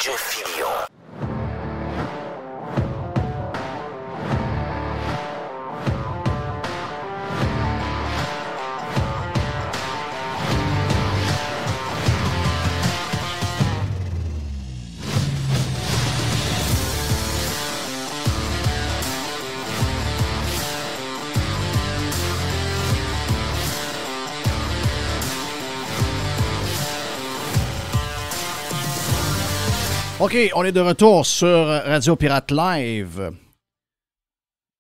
Jeff Fillion. OK, on est de retour sur Radio Pirate Live.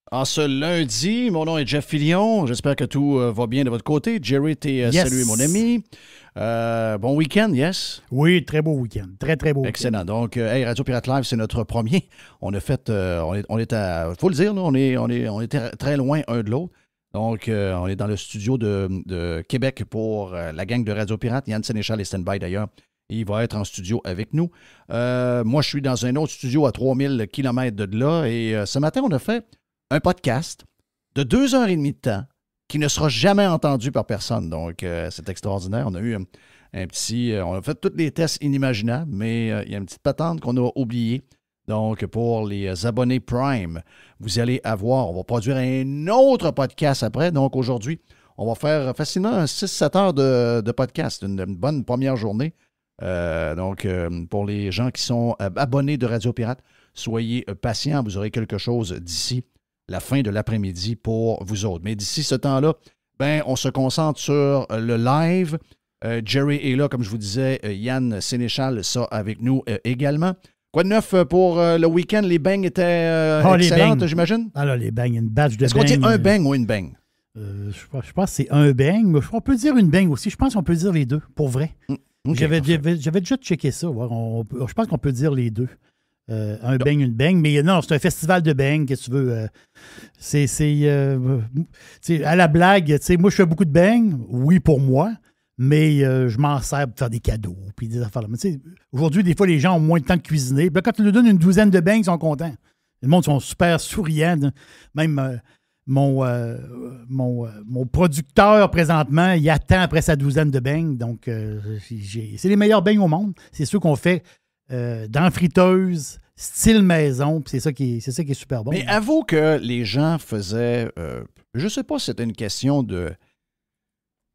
En ce lundi, mon nom est Jeff Fillion. J'espère que tout va bien de votre côté. Jerry, t'es salué, mon ami. Bon week-end, yes? Oui, très beau week-end. Très, très beau Excellent. week-end. Donc, Radio Pirate Live, c'est notre premier. On a fait, on est à, faut le dire, là, on était très loin un de l'autre. Donc, on est dans le studio de Québec pour la gang de Radio Pirate. Yann Sénéchal est stand-by d'ailleurs. Il va être en studio avec nous. Moi, je suis dans un autre studio à 3000 km de là. Et ce matin, on a fait un podcast de 2h30 de temps qui ne sera jamais entendu par personne. Donc, c'est extraordinaire. On a eu un petit... on a fait tous les tests inimaginables, mais il y a une petite patente qu'on a oubliée. Donc, pour les abonnés Prime, vous allez avoir... On va produire un autre podcast après. Donc, aujourd'hui, on va faire facilement 6-7 heures de podcast. Une bonne première journée. Donc, pour les gens qui sont abonnés de Radio Pirate, soyez patients, vous aurez quelque chose d'ici la fin de l'après-midi pour vous autres. Mais d'ici ce temps-là, on se concentre sur le live. Jerry est là, comme je vous disais, Yann Sénéchal, ça avec nous également. Quoi de neuf pour le week-end? Les bangs étaient excellentes, j'imagine? Alors, les bangs, une batch de Est-ce bangs. qu'on dit un bang ou une bang? Je pense que c'est un bang, mais on peut dire une bang aussi. Je pense qu'on peut dire les deux, pour vrai. Okay, j'avais déjà checké ça. Je pense qu'on peut dire les deux. Un bang, une bang. Mais non, c'est un festival de bang, qu'est-ce que tu veux. À la blague, moi, je fais beaucoup de bang. Oui, pour moi. Mais je m'en sers pour faire des cadeaux puis des affaires. Mais aujourd'hui, des fois, les gens ont moins de temps de cuisiner. Puis là, quand tu leur donnes une douzaine de bangs, ils sont contents. Le monde sont super souriants. Même... Mon producteur, présentement, il attend après sa douzaine de beignes. Donc, c'est les meilleurs beignes au monde. C'est ceux qu'on fait dans la friteuse, style maison. C'est ça qui est super bon. Mais avoue que les gens faisaient... je ne sais pas si c'était une question de...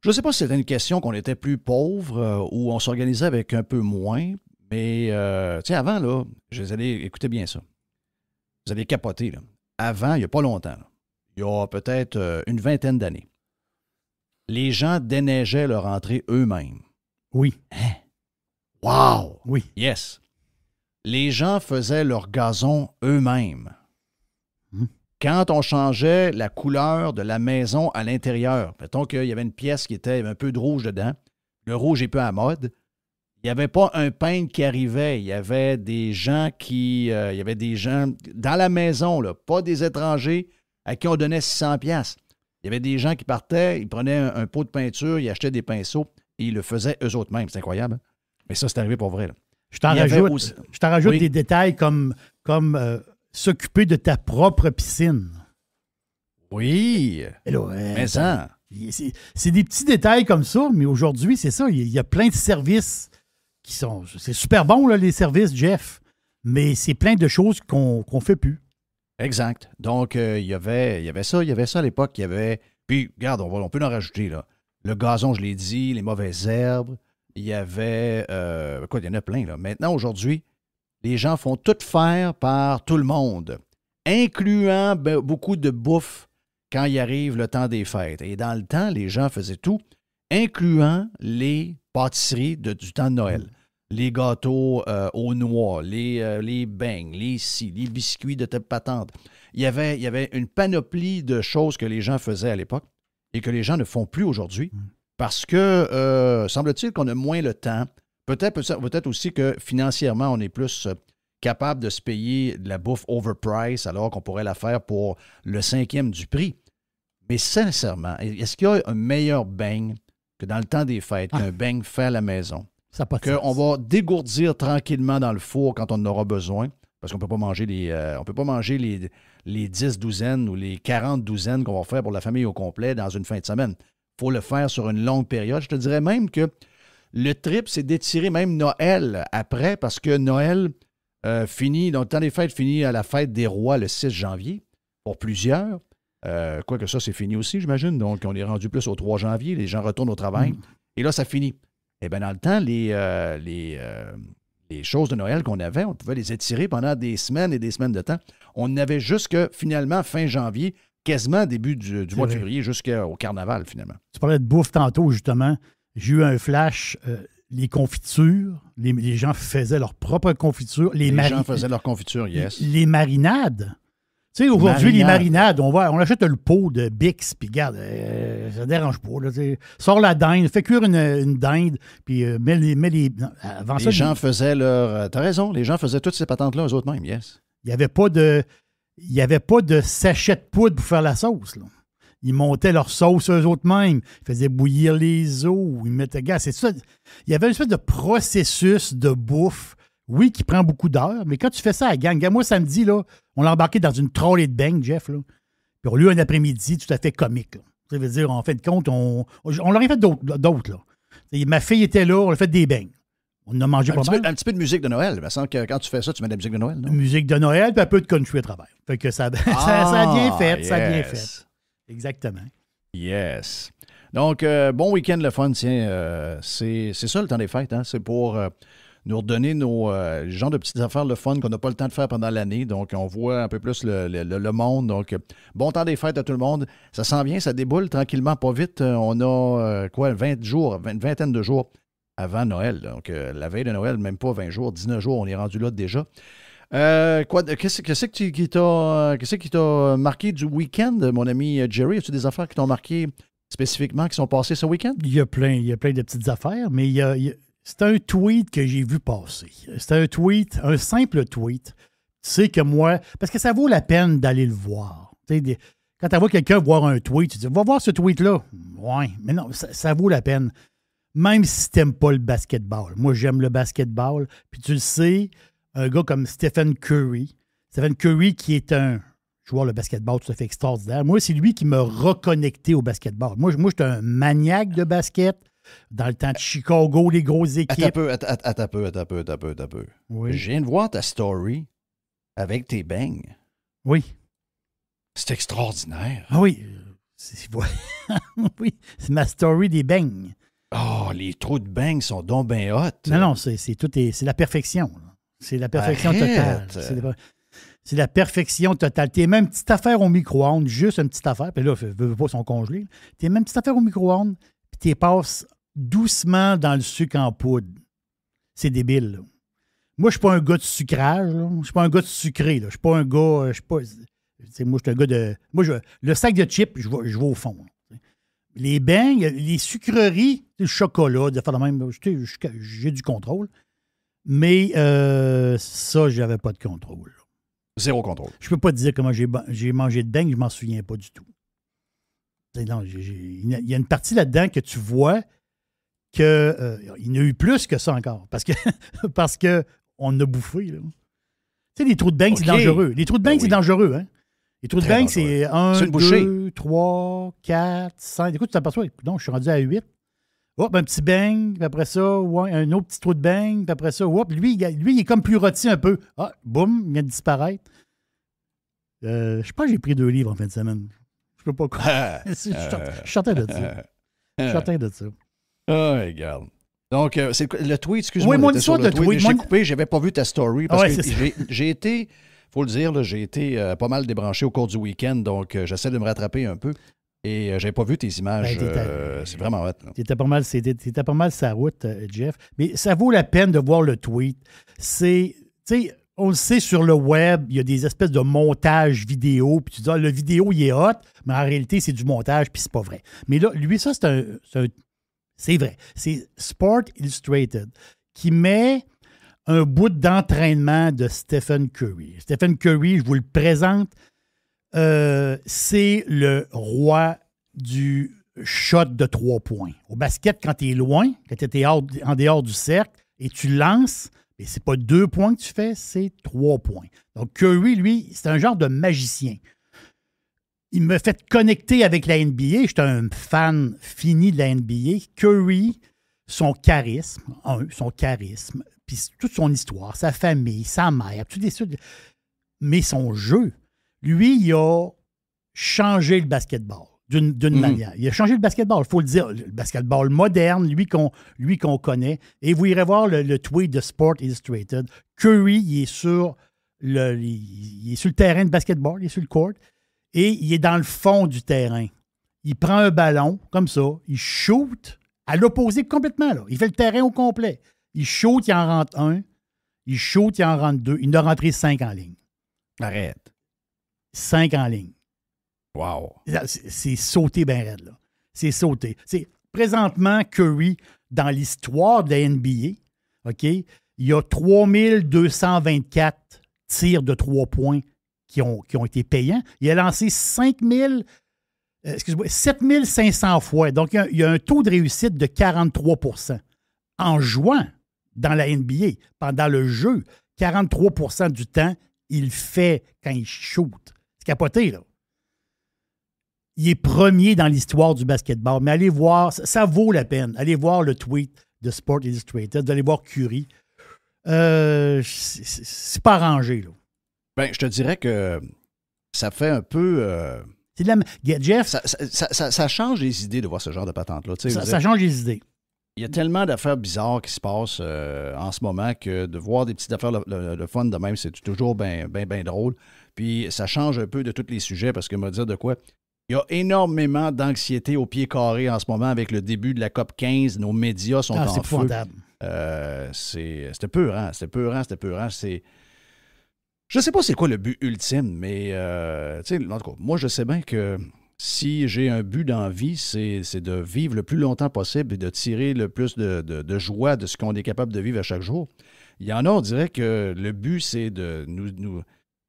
Je ne sais pas si c'était une question qu'on était plus pauvre ou on s'organisait avec un peu moins. Mais, avant, là, écoutez bien ça. Vous allez capoter, là. Avant, il n'y a pas longtemps, là. Il y a peut-être une vingtaine d'années. Les gens déneigeaient leur entrée eux-mêmes. Oui. Hein? Wow! Oui. Yes. Les gens faisaient leur gazon eux-mêmes. Quand on changeait la couleur de la maison à l'intérieur, mettons qu'il y avait une pièce qui était un peu de rouge dedans, le rouge est peu à mode, il n'y avait pas un peintre qui arrivait, il y avait des gens dans la maison, là, pas des étrangers, à qui on donnait 600$. Il y avait des gens qui partaient, ils prenaient un pot de peinture, ils achetaient des pinceaux et ils le faisaient eux-mêmes. C'est incroyable. Hein? Mais ça, c'est arrivé pour vrai. Là. Je t'en rajoute des détails comme s'occuper de ta propre piscine. Oui. Là, mais ça. C'est des petits détails comme ça, mais aujourd'hui, c'est ça. Il y a plein de services qui sont... C'est super bon, là, les services, Jeff, mais c'est plein de choses qu'on ne fait plus. Exact. Donc, il y avait ça à l'époque. Puis, regarde, on peut en rajouter, là. Le gazon, je l'ai dit, les mauvaises herbes. Il y avait... il y en a plein, là. Maintenant, aujourd'hui, les gens font tout faire par tout le monde, incluant beaucoup de bouffe quand il arrive le temps des fêtes. Et dans le temps, les gens faisaient tout, incluant les pâtisseries du temps de Noël. Les gâteaux aux noix, les beignes, les biscuits de telle patente. Il y avait une panoplie de choses que les gens faisaient à l'époque et que les gens ne font plus aujourd'hui parce que, semble-t-il qu'on a moins le temps. Peut-être aussi que financièrement, on est plus capable de se payer de la bouffe overpriced alors qu'on pourrait la faire pour le 5e du prix. Mais sincèrement, est-ce qu'il y a un meilleur beigne que dans le temps des fêtes qu'un beigne fait à la maison? Qu'on va dégourdir tranquillement dans le four quand on en aura besoin, parce qu'on ne peut pas manger les 10 douzaines ou les 40 douzaines qu'on va faire pour la famille au complet dans une fin de semaine. Il faut le faire sur une longue période. Je te dirais même que le trip, c'est d'étirer même Noël après, parce que Noël finit, donc le temps des fêtes finit à la fête des rois le 6 janvier, pour plusieurs. Quoique ça, c'est fini aussi, j'imagine. Donc, on est rendu plus au 3 janvier. Les gens retournent au travail. Et là, ça finit. Eh bien, dans le temps, les choses de Noël qu'on avait, on pouvait les étirer pendant des semaines et des semaines de temps. On avait jusque, finalement, fin janvier, quasiment début du mois de février, jusqu'au carnaval, finalement. Tu parlais de bouffe tantôt, justement. J'ai eu un flash. Les confitures, les gens faisaient leur propre confiture. Les gens faisaient leur confiture, yes. Les marinades. Tu sais, aujourd'hui, les marinades, on achète le pot de Bix, puis regarde, ça ne dérange pas. Là, sors la dinde, fais cuire une dinde, puis mets les. Avant les gens faisaient leur. T'as raison, les gens faisaient toutes ces patentes-là eux autres mêmes, yes. Il n'y avait pas de sachet de poudre pour faire la sauce, là. Ils montaient leur sauce eux autres mêmes. Ils faisaient bouillir les eaux. Ils mettaient gaz. C'est ça. Il y avait une espèce de processus de bouffe, oui, qui prend beaucoup d'heures, mais quand tu fais ça à la gang, moi, samedi, là, on l'a embarqué dans une trolley de beignes, Jeff, là. Puis on a eu un après-midi tout à fait comique, là. Ça veut dire, en fin de compte, on l'aurait fait d'autres, là. Et ma fille était là, on a fait des beignes. On a mangé pas mal. Un petit peu de musique de Noël. Il me semble que quand tu fais ça, tu mets de la musique de Noël, non? Musique de Noël, puis un peu de country à travers. Fait que ça a bien fait, yes. ça a bien fait. Exactement. Yes. Donc, bon week-end, le fun, tiens. C'est ça le temps des fêtes, hein? C'est pour nous redonner nos genres de petites affaires, le fun qu'on n'a pas le temps de faire pendant l'année. Donc, on voit un peu plus le monde. Donc, bon temps des fêtes à tout le monde. Ça sent bien, ça déboule tranquillement, pas vite. On a, 20 jours, une vingtaine de jours avant Noël. Donc, la veille de Noël, même pas 20 jours, 19 jours, on est rendu là déjà. Qu'est-ce qui t'a marqué du week-end, mon ami Jerry? As-tu des affaires qui t'ont marqué spécifiquement, qui sont passées ce week-end? Il y a plein de petites affaires, mais c'est un tweet que j'ai vu passer. C'est un simple tweet. Tu sais que moi, parce que ça vaut la peine d'aller le voir. Quand tu vois quelqu'un voir un tweet, tu dis, va voir ce tweet-là. Ouais, mais non, ça vaut la peine. Même si tu n'aimes pas le basketball. Moi, j'aime le basketball. Puis tu le sais, un gars comme Stephen Curry. Stephen Curry qui est un joueur de basketball tout à fait extraordinaire. Moi, c'est lui qui m'a reconnecté au basketball. Moi j'étais un maniaque de basket. Dans le temps de Chicago, les grosses équipes. Attends un peu. Oui. Je viens de voir ta story avec tes beignes. Oui. C'est extraordinaire. Ah oui. Oui, c'est ma story des beignes. Oh, les trous de beignes sont donc bien hot. Non, c'est la perfection. Là. C'est la perfection totale. C'est la perfection totale. T'es même petite affaire au micro-ondes, juste une petite affaire, puis là, veux pas son congelé. T'es même petite affaire au micro-ondes, puis t'es passes doucement dans le sucre en poudre. C'est débile, là. Moi, je suis pas un gars de sucrage, là. Je suis pas un gars de sucré, là. Je suis pas un gars. Moi, je suis un gars de. Le sac de chips, je vais au fond. Là. Les beignes, les sucreries, le chocolat, de faire la même. J'ai du contrôle. Mais ça, j'avais pas de contrôle. Zéro contrôle. Je peux pas te dire comment j'ai mangé de beignes, je m'en souviens pas du tout. Non, il y a une partie là-dedans que tu vois qu'il y en a eu plus que ça encore. Parce que on a bouffé. Là. Tu sais, les trous de beignes, c'est dangereux. Les trous de beignes, c'est dangereux. Hein? Les trous de beignes, c'est 1, 2, 3, 4, 5. Écoute, tu t'aperçois, non, je suis rendu à 8. Hop, un petit beigne, puis après ça, ouais, un autre petit trou de beigne, puis après ça, hop, lui, il est comme plus rôti un peu. Ah, boum, il vient de disparaître. Je pense que j'ai pris 2 livres en fin de semaine. Je peux pas quoi. Je suis certain de ça. Je suis certain de ça. Oh, regarde. Donc, c'est le tweet, excuse-moi. Oui, mon histoire de tweet. J'ai coupé, j'avais pas vu ta story parce que j'ai été, faut le dire, j'ai été pas mal débranché au cours du week-end, donc j'essaie de me rattraper un peu. Et j'avais pas vu tes images. C'est vraiment hot. T'étais pas mal sur la route, Jeff. Mais ça vaut la peine de voir le tweet. Tu sais, on le sait sur le web, il y a des espèces de montages vidéo, puis tu dis, le vidéo, il est hot, mais en réalité, c'est du montage, puis c'est pas vrai. Mais là, lui, ça, c'est vrai. C'est Sport Illustrated qui met un bout d'entraînement de Stephen Curry. Stephen Curry, je vous le présente, c'est le roi du shot de 3 points. Au basket, quand tu es loin, quand tu es en dehors du cercle et tu lances, mais c'est pas 2 points que tu fais, c'est 3 points. Donc Curry, lui, c'est un genre de magicien. Il me fait connecter avec la NBA. J'étais un fan fini de la NBA. Curry, son charisme, puis toute son histoire, sa famille, sa mère, tout des choses. Mais son jeu, lui, il a changé le basketball d'une manière. Il a changé le basketball, il faut le dire. Le basketball moderne, lui qu'on connaît. Et vous irez voir le tweet de Sport Illustrated. Curry, il est sur le terrain de basketball, il est sur le court, et il est dans le fond du terrain. Il prend un ballon, comme ça, il shoot à l'opposé complètement. Là. Il fait le terrain au complet. Il shoot, il en rentre un. Il shoot, il en rentre deux. Il en a rentré 5 en ligne. Arrête. 5 en ligne. Wow. C'est sauté bien raide, là. C'est sauté. C'est présentement Curry, dans l'histoire de la NBA, OK, il y a 3224 tirs de 3 points qui ont été payants. Il a lancé 7500 fois. Donc, il y a un taux de réussite de 43 % en jouant dans la NBA. Pendant le jeu, 43 % du temps, il fait quand il shoot. C'est capoté, là. Il est premier dans l'histoire du basketball. Mais allez voir, ça vaut la peine. Allez voir le tweet de Sport Illustrated, allez voir Curry. C'est pas arrangé, là. Ben, je te dirais que ça fait un peu... C'est de la... Jeff... Ça change les idées de voir ce genre de patente-là. Ça change les idées. Il y a tellement d'affaires bizarres qui se passent en ce moment que de voir des petites affaires le fun de même, c'est toujours bien drôle. Puis ça change un peu de tous les sujets parce que me dire de quoi... Il y a énormément d'anxiété au pied carré en ce moment avec le début de la COP 15. Nos médias sont en feu. C'était peurant. Je ne sais pas c'est quoi le but ultime, mais en tout cas, moi, je sais bien que si j'ai un but dans la vie, c'est de vivre le plus longtemps possible et de tirer le plus de joie de ce qu'on est capable de vivre à chaque jour. Il y en a, on dirait que le but, c'est de nous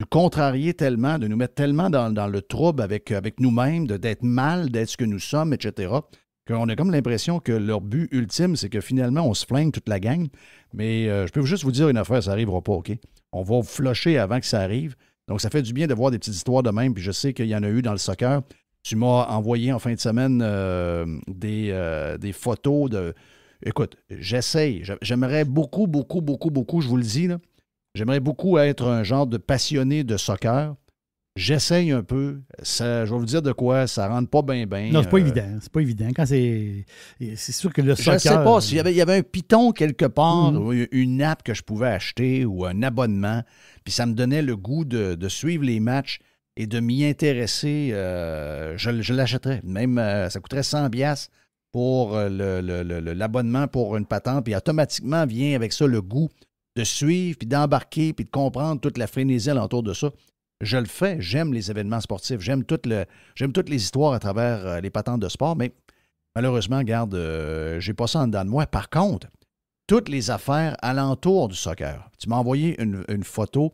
contrarier tellement, de nous mettre tellement dans le trouble avec nous-mêmes, d'être mal, d'être ce que nous sommes, etc., qu'on a comme l'impression que leur but ultime, c'est que finalement, on se flingue toute la gang. Mais je peux juste vous dire une affaire, ça n'arrivera pas, OK? On va vous flusher avant que ça arrive. Donc, ça fait du bien de voir des petites histoires de même, puis je sais qu'il y en a eu dans le soccer. Tu m'as envoyé en fin de semaine des photos de... Écoute, j'essaye. J'aimerais beaucoup, je vous le dis, là, j'aimerais beaucoup être un genre de passionné de soccer. J'essaye un peu. Ça, je vais vous dire de quoi, ça ne rentre pas bien. Non, c'est pas évident. C'est pas évident. Quand c'est sûr que le soccer... Je ne sais pas. S'il y avait un piton quelque part, une app que je pouvais acheter ou un abonnement, puis ça me donnait le goût de suivre les matchs et de m'y intéresser, je l'achèterais. Même, ça coûterait 100$ pour l'abonnement pour une patente, puis automatiquement vient avec ça le goût de suivre, puis d'embarquer, puis de comprendre toute la frénésie alentour de ça. Je le fais, j'aime les événements sportifs, j'aime toutes les histoires à travers les patentes de sport, mais malheureusement, regarde, j'ai pas ça en dedans de moi. Par contre, toutes les affaires alentour du soccer. Tu m'as envoyé une photo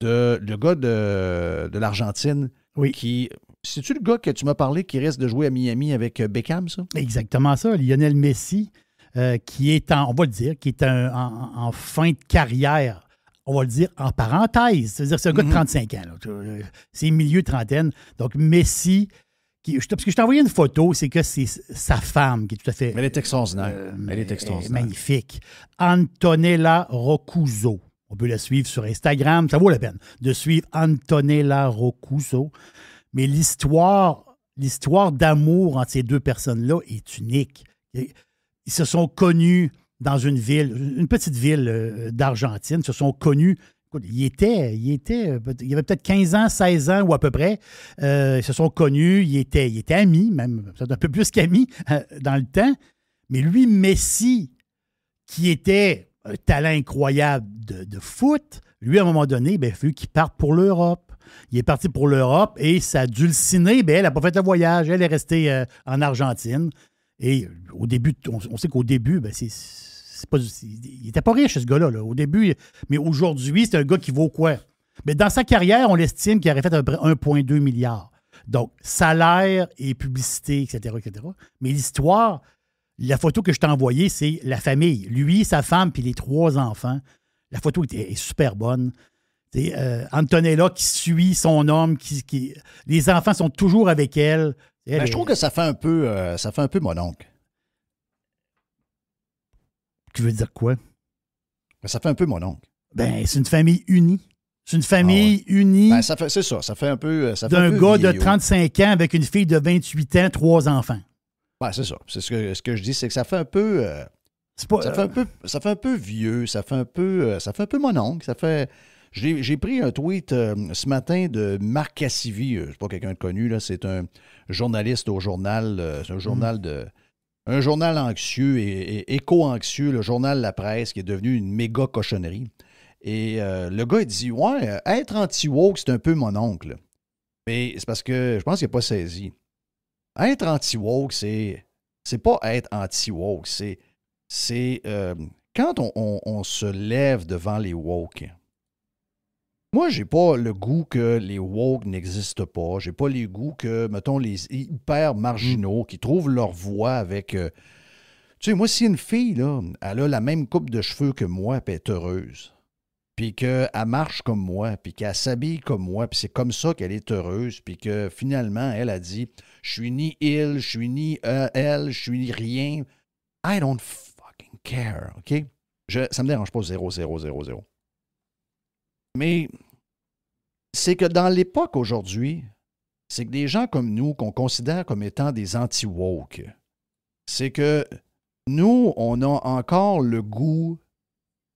de le gars de l'Argentine qui... C'est-tu le gars que tu m'as parlé qui reste de jouer à Miami avec Beckham, ça? Exactement ça, Lionel Messi. Qui est on va le dire, qui est en fin de carrière, on va le dire en parenthèse. C'est-à-dire c'est un gars de 35 ans. Là. C'est milieu trentaine. Donc, Messi, parce que je t'ai envoyé une photo, c'est que c'est sa femme qui est tout à fait... Elle est extraordinaire. Elle est extraordinaire. Magnifique. Antonella Roccuzzo. On peut la suivre sur Instagram. Ça vaut la peine de suivre Antonella Roccuzzo. Mais l'histoire d'amour entre ces deux personnes-là est unique. Ils se sont connus dans une petite ville d'Argentine, se sont connus. Écoute, il y avait peut-être 15 ans, 16 ans ou à peu près. Ils se sont connus, ils étaient amis, même peut-être un peu plus qu'amis dans le temps. Mais lui, Messi, qui était un talent incroyable de foot, lui, à un moment donné, il a fallu qu'il parte pour l'Europe. Il est parti pour l'Europe et sa dulcinée, elle n'a pas fait le voyage. Elle est restée en Argentine. Et au début, on sait qu'au début, il n'était pas riche, ce gars-là, au début. Mais aujourd'hui, c'est un gars qui vaut quoi? Mais dans sa carrière, on l'estime qu'il aurait fait à peu près 1,2 milliard. Donc, salaire et publicité, etc., etc. Mais l'histoire, la photo que je t'ai envoyée, c'est la famille. Lui, sa femme, puis les 3 enfants. La photo est super bonne. Antonella qui suit son homme, les enfants sont toujours avec elle. Je trouve que ça fait un peu mon oncle. Tu veux dire quoi? Mais ça fait un peu mon oncle. Ben, c'est une famille unie. C'est une famille unie Ben, c'est ça. Ça fait un peu. d'un gars de 35 ans avec une fille de 28 ans, 3 enfants. Ben, c'est ça. C'est ce que je dis, c'est que ça fait un peu. Ça fait un peu vieux. Ça fait un peu mon oncle. J'ai pris un tweet ce matin de Marc Cassivi. C'est pas quelqu'un de connu, là. C'est un journaliste au journal. C'est un journal un journal anxieux et éco-anxieux, le journal La Presse, qui est devenu une méga cochonnerie. Et le gars, il dit, ouais, être anti-woke, c'est un peu mon oncle. Mais c'est parce que je pense qu'il n'a pas saisi. Être anti-woke, c'est pas être anti-woke. C'est quand on se lève devant les woke. Moi, j'ai pas le goût que les woke n'existent pas. J'ai pas le goût que, mettons, les hyper marginaux qui trouvent leur voie avec. Tu sais, moi, si une fille, là, elle a la même coupe de cheveux que moi, puis elle est heureuse, puis qu'elle marche comme moi, puis qu'elle s'habille comme moi, puis c'est comme ça qu'elle est heureuse, puis que finalement, elle a dit je suis ni il, je suis ni elle, je suis ni rien. I don't fucking care, OK? Ça me dérange pas 0, 0, 0, 0. Mais c'est que dans l'époque aujourd'hui, c'est que des gens comme nous, qu'on considère comme étant des anti-woke, c'est que nous, on a encore le goût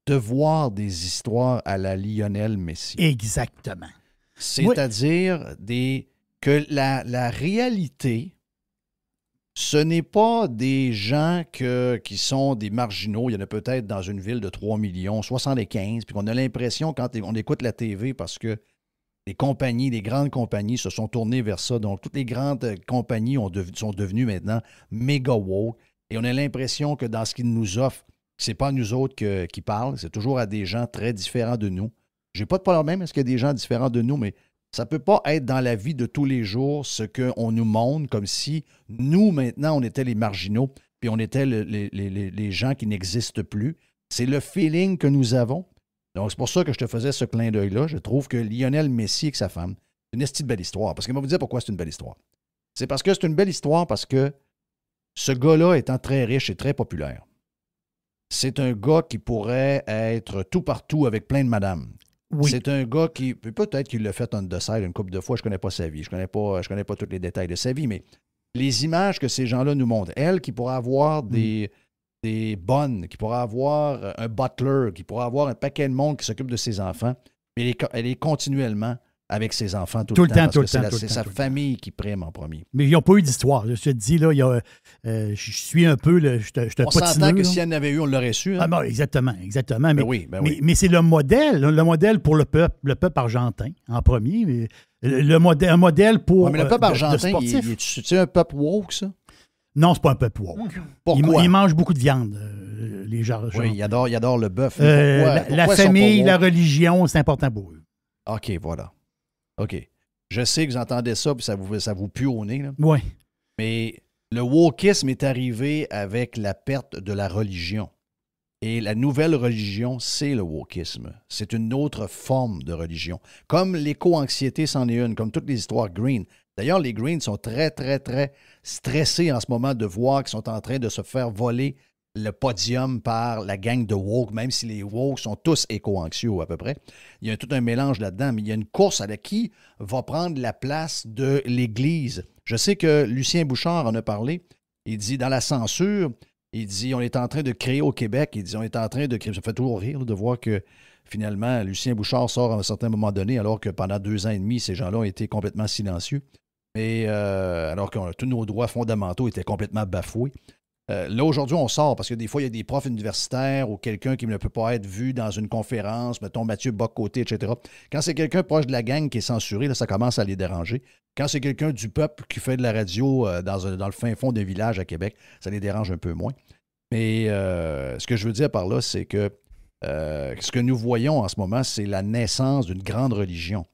de voir des histoires à la Lionel Messi. Exactement. C'est-à-dire que la réalité, ce n'est pas des gens qui sont des marginaux. Il y en a peut-être dans une ville de 3 millions, 75, puis qu'on a l'impression, quand on écoute la TV, parce que les grandes compagnies se sont tournées vers ça. Donc, toutes les grandes compagnies sont devenues maintenant méga woke. Et on a l'impression que dans ce qu'ils nous offrent, c'est pas nous autres qui parlent, c'est toujours à des gens très différents de nous. J'ai pas de problème, est-ce qu'il y a des gens différents de nous, mais ça peut pas être dans la vie de tous les jours ce qu'on nous montre, comme si nous, maintenant, on était les marginaux, puis on était les gens qui n'existent plus. C'est le feeling que nous avons. Donc, c'est pour ça que je te faisais ce clin d'œil-là. Je trouve que Lionel Messi et sa femme, c'est une esti de belle histoire. Parce qu'il va vous dire pourquoi c'est une belle histoire. C'est parce que c'est une belle histoire parce que ce gars-là étant très riche et très populaire, c'est un gars qui pourrait être tout partout avec plein de madames. Oui. C'est un gars qui, peut-être qu'il l'a fait on the side une couple de fois, je ne connais pas sa vie, je connais pas tous les détails de sa vie, mais les images que ces gens-là nous montrent, elle qui pourrait avoir des bonnes, qui pourrait avoir un butler, qui pourrait avoir un paquet de monde qui s'occupe de ses enfants, mais elle est continuellement avec ses enfants tout le temps. C'est sa famille qui prime en premier. Mais ils n'ont pas eu d'histoire. Je te dis, là, je suis un peu... je te on s'entend que si elle en avait eu, on l'aurait su. Hein? Ah bon, exactement. Mais, oui. Mais c'est le modèle pour le peuple argentin, en premier. Un modèle pour mais le peuple argentin, c'est un peuple woke, ça? Non, c'est pas un peuple woke. Pourquoi? Ils mangent beaucoup de viande, les gens. Oui, ils adorent le bœuf. La famille, la religion, c'est important pour eux. OK, voilà. OK. Je sais que vous entendez ça, puis ça vous pue au nez. Oui. Mais le wokisme est arrivé avec la perte de la religion. Et la nouvelle religion, c'est le wokisme. C'est une autre forme de religion. Comme l'éco-anxiété, c'en est une, comme toutes les histoires green. D'ailleurs, les Greens sont très, très, très stressés en ce moment de voir qu'ils sont en train de se faire voler le podium par la gang de woke, même si les woke sont tous éco-anxieux à peu près. Il y a tout un mélange là-dedans, mais il y a une course à qui va prendre la place de l'Église. Je sais que Lucien Bouchard en a parlé. Il dit, dans la censure, il dit, on est en train de créer au Québec, il dit, on est en train de créer... Ça fait toujours rire de voir que finalement, Lucien Bouchard sort à un certain moment donné, alors que pendant 2 ans et demi, ces gens-là ont été complètement silencieux. Et alors que tous nos droits fondamentaux étaient complètement bafoués. Là, aujourd'hui, on sort parce que des fois, il y a des profs universitaires ou quelqu'un qui ne peut pas être vu dans une conférence, mettons Mathieu Bock-Côté, etc. Quand c'est quelqu'un proche de la gang qui est censuré, là, ça commence à les déranger. Quand c'est quelqu'un du peuple qui fait de la radio dans le fin fond d'un village à Québec, ça les dérange un peu moins. Mais ce que je veux dire par là, c'est que ce que nous voyons en ce moment, c'est la naissance d'une grande religion.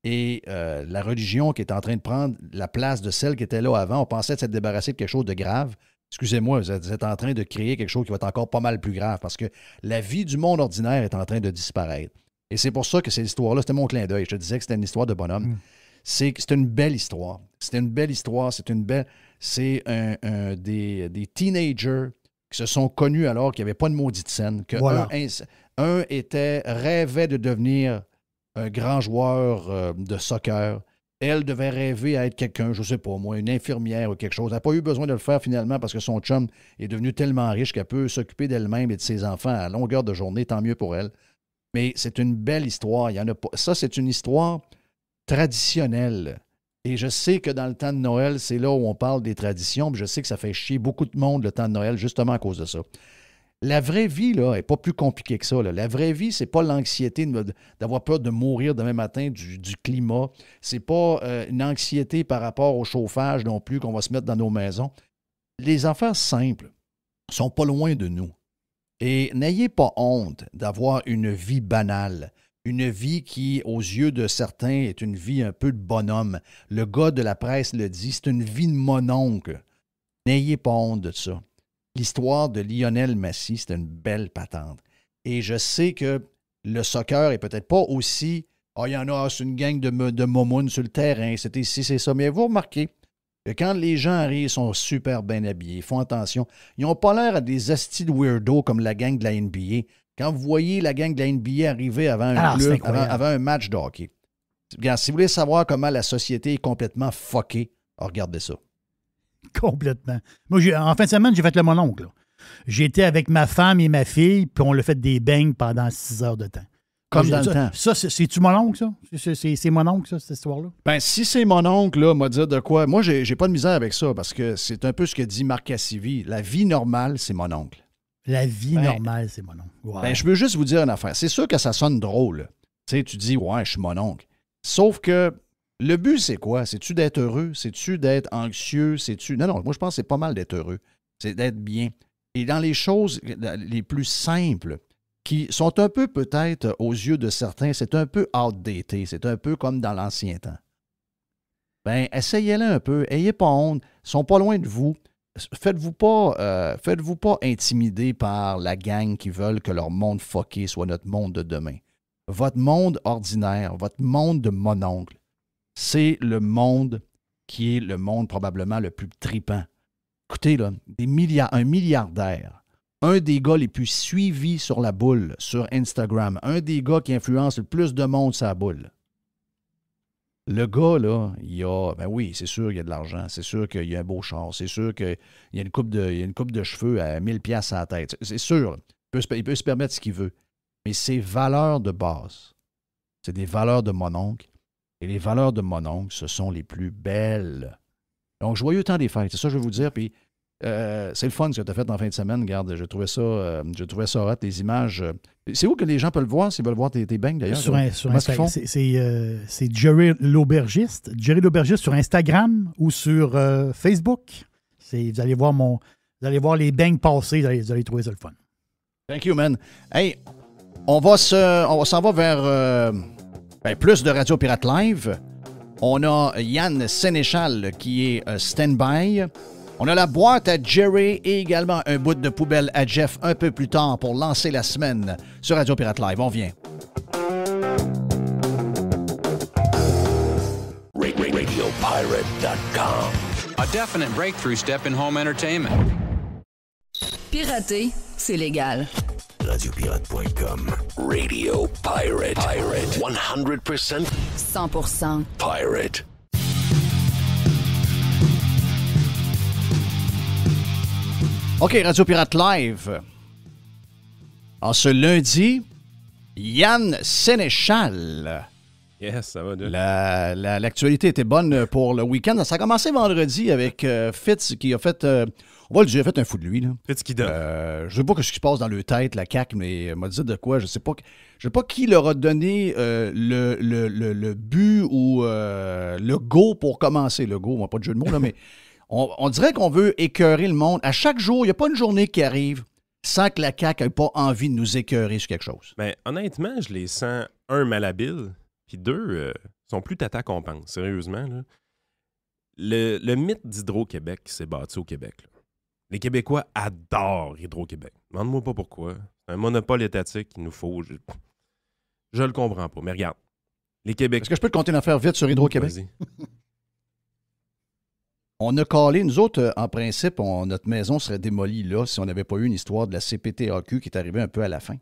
Et la religion qui est en train de prendre la place de celle qui était là avant, on pensait s'être débarrassé de quelque chose de grave. Excusez-moi, vous êtes en train de créer quelque chose qui va être encore pas mal plus grave parce que la vie du monde ordinaire est en train de disparaître. Et c'est pour ça que cette histoire-là, c'était mon clin d'œil. Je te disais que c'était une histoire de bonhomme. C'est une belle histoire. C'est une belle histoire. C'est des teenagers qui se sont connus alors qu'il n'y avait pas de maudite scène, que Voilà. un rêvait de devenir un grand joueur de soccer. Elle devait rêver à être quelqu'un, je ne sais pas moi, une infirmière ou quelque chose. Elle n'a pas eu besoin de le faire finalement parce que son chum est devenu tellement riche qu'elle peut s'occuper d'elle-même et de ses enfants à longueur de journée, tant mieux pour elle. Mais c'est une belle histoire. Il y en a pas. Ça, c'est une histoire traditionnelle. Et je sais que dans le temps de Noël, c'est là où on parle des traditions, puis je sais que ça fait chier beaucoup de monde le temps de Noël justement à cause de ça. La vraie vie, là, n'est pas plus compliquée que ça. Là. La vraie vie, c'est pas l'anxiété d'avoir peur de mourir demain matin du climat. C'est pas une anxiété par rapport au chauffage non plus qu'on va se mettre dans nos maisons. Les affaires simples sont pas loin de nous. Et n'ayez pas honte d'avoir une vie banale. Une vie qui, aux yeux de certains, est une vie un peu de bonhomme. Le gars de la presse le dit, c'est une vie de mononcle. N'ayez pas honte de ça. L'histoire de Lionel Messi, c'est une belle patente. Et je sais que le soccer est peut-être pas aussi « Ah, il y en a, c'est une gang de momounes sur le terrain, c'était ici, c'est ça. » Mais vous remarquez que quand les gens arrivent, ils sont super bien habillés, ils font attention. Ils n'ont pas l'air à des astis de weirdos comme la gang de la NBA. Quand vous voyez la gang de la NBA arriver avant un match de hockey. Regarde, si vous voulez savoir comment la société est complètement fuckée, regardez ça. Complètement. Moi, en fin de semaine, j'ai fait le mononcle. Là. J'ai été avec ma femme et ma fille, puis on a fait des beignes pendant 6 heures de temps. Comme dans le temps. Ça, c'est-tu mon oncle, ça? C'est mon oncle, ça, cette histoire-là? Ben, si c'est mon oncle, là, m'a dit de quoi. Moi, j'ai pas de misère avec ça, parce que c'est un peu ce que dit Marc Cassivi. La vie normale, c'est mon oncle. La vie normale, c'est mon oncle. Ouais. Ben, je veux juste vous dire une affaire. C'est sûr que ça sonne drôle. Tu sais, tu dis, ouais, je suis mon oncle. Sauf que le but, c'est quoi? C'est-tu d'être heureux? C'est-tu d'être anxieux? Non, moi, je pense que c'est pas mal d'être heureux. C'est d'être bien. Et dans les choses les plus simples, qui sont un peu peut-être, aux yeux de certains, c'est un peu outdated. C'est un peu comme dans l'ancien temps. Ben, essayez-le un peu. Ayez pas honte. Ils sont pas loin de vous. Faites-vous pas intimider par la gang qui veulent que leur monde fucké soit notre monde de demain. Votre monde ordinaire, votre monde de mononcle, c'est le monde qui est le monde probablement le plus tripant. Écoutez, là, un milliardaire, un des gars les plus suivis sur la boule, sur Instagram, un des gars qui influence le plus de monde sur la boule. Le gars, là, ben oui, c'est sûr qu'il y a de l'argent, c'est sûr qu'il y a un beau char, c'est sûr qu'il y a une coupe de cheveux à 1000$ à la tête. C'est sûr, il peut se permettre ce qu'il veut. Mais ses valeurs de base, c'est des valeurs de mononcle. Et les valeurs de mononcle, ce sont les plus belles. Donc, joyeux temps des fêtes, c'est ça que je veux vous dire. Puis, c'est le fun ce que tu as fait en fin de semaine. Regarde, je trouvais ça hot, les images. C'est où que les gens peuvent le voir s'ils veulent voir tes beignes d'ailleurs? Sur Instagram. C'est Jerry l'aubergiste. Jerry l'aubergiste sur Instagram ou sur Facebook. Vous allez voir les beignes passer, vous allez trouver ça le fun. Thank you, man. Hey, on s'en va vers plus de Radio Pirate Live. On a Yann Sénéchal qui est stand-by. On a la boîte à Jerry et également un bout de poubelle à Jeff un peu plus tard pour lancer la semaine sur Radio Pirate Live. On vient. RadioPirate.com. A definite breakthrough step in home entertainment. Pirater, c'est légal. RadioPirate.com. Radio Pirate. 100%. 100%. Pirate. OK, Radio Pirate Live. En ce lundi, Yann Sénéchal. Yes, ça va. L'actualité était bonne pour le week-end. Ça a commencé vendredi avec Fitz qui a fait... on va le dire, il a fait un fou de lui. Là. Fitz qui donne. Je ne sais pas ce qui se passe dans leur tête, la CAQ, mais m'a dit de quoi. Je ne sais pas qui leur a donné le but ou le go pour commencer. Le go, on n'a pas de jeu de mots, là, mais on dirait qu'on veut écœurer le monde. À chaque jour, il n'y a pas une journée qui arrive sans que la CAQ n'ait pas envie de nous écœurer sur quelque chose. Ben, honnêtement, je les sens, un, malhabiles, puis deux, sont plus tata qu'on pense, sérieusement. Là. Le mythe d'Hydro-Québec s'est bâti au Québec. Là. Les Québécois adorent Hydro-Québec. Demande-moi pas pourquoi. C'est un monopole étatique qu'il nous faut. Je le comprends pas, mais regarde. Les Québécois... Est-ce que je peux te compter une affaire vite sur Hydro-Québec? Vas-y. On a calé, nous autres, en principe, notre maison serait démolie là si on n'avait pas eu une histoire de la CPTAQ qui est arrivée un peu à la fin,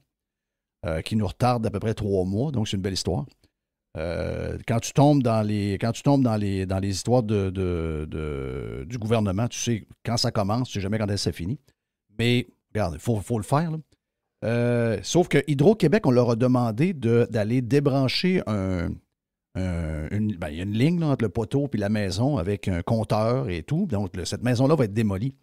qui nous retarde d'à peu près 3 mois, donc c'est une belle histoire. Quand tu tombes dans les histoires du gouvernement, tu sais quand ça commence, tu sais jamais quand ça finit. Mais, regarde, il faut le faire, là. Sauf que Hydro-Québec, on leur a demandé d'aller débrancher il y a une ligne là, entre le poteau et la maison avec un compteur et tout. Donc, cette maison-là va être démolie.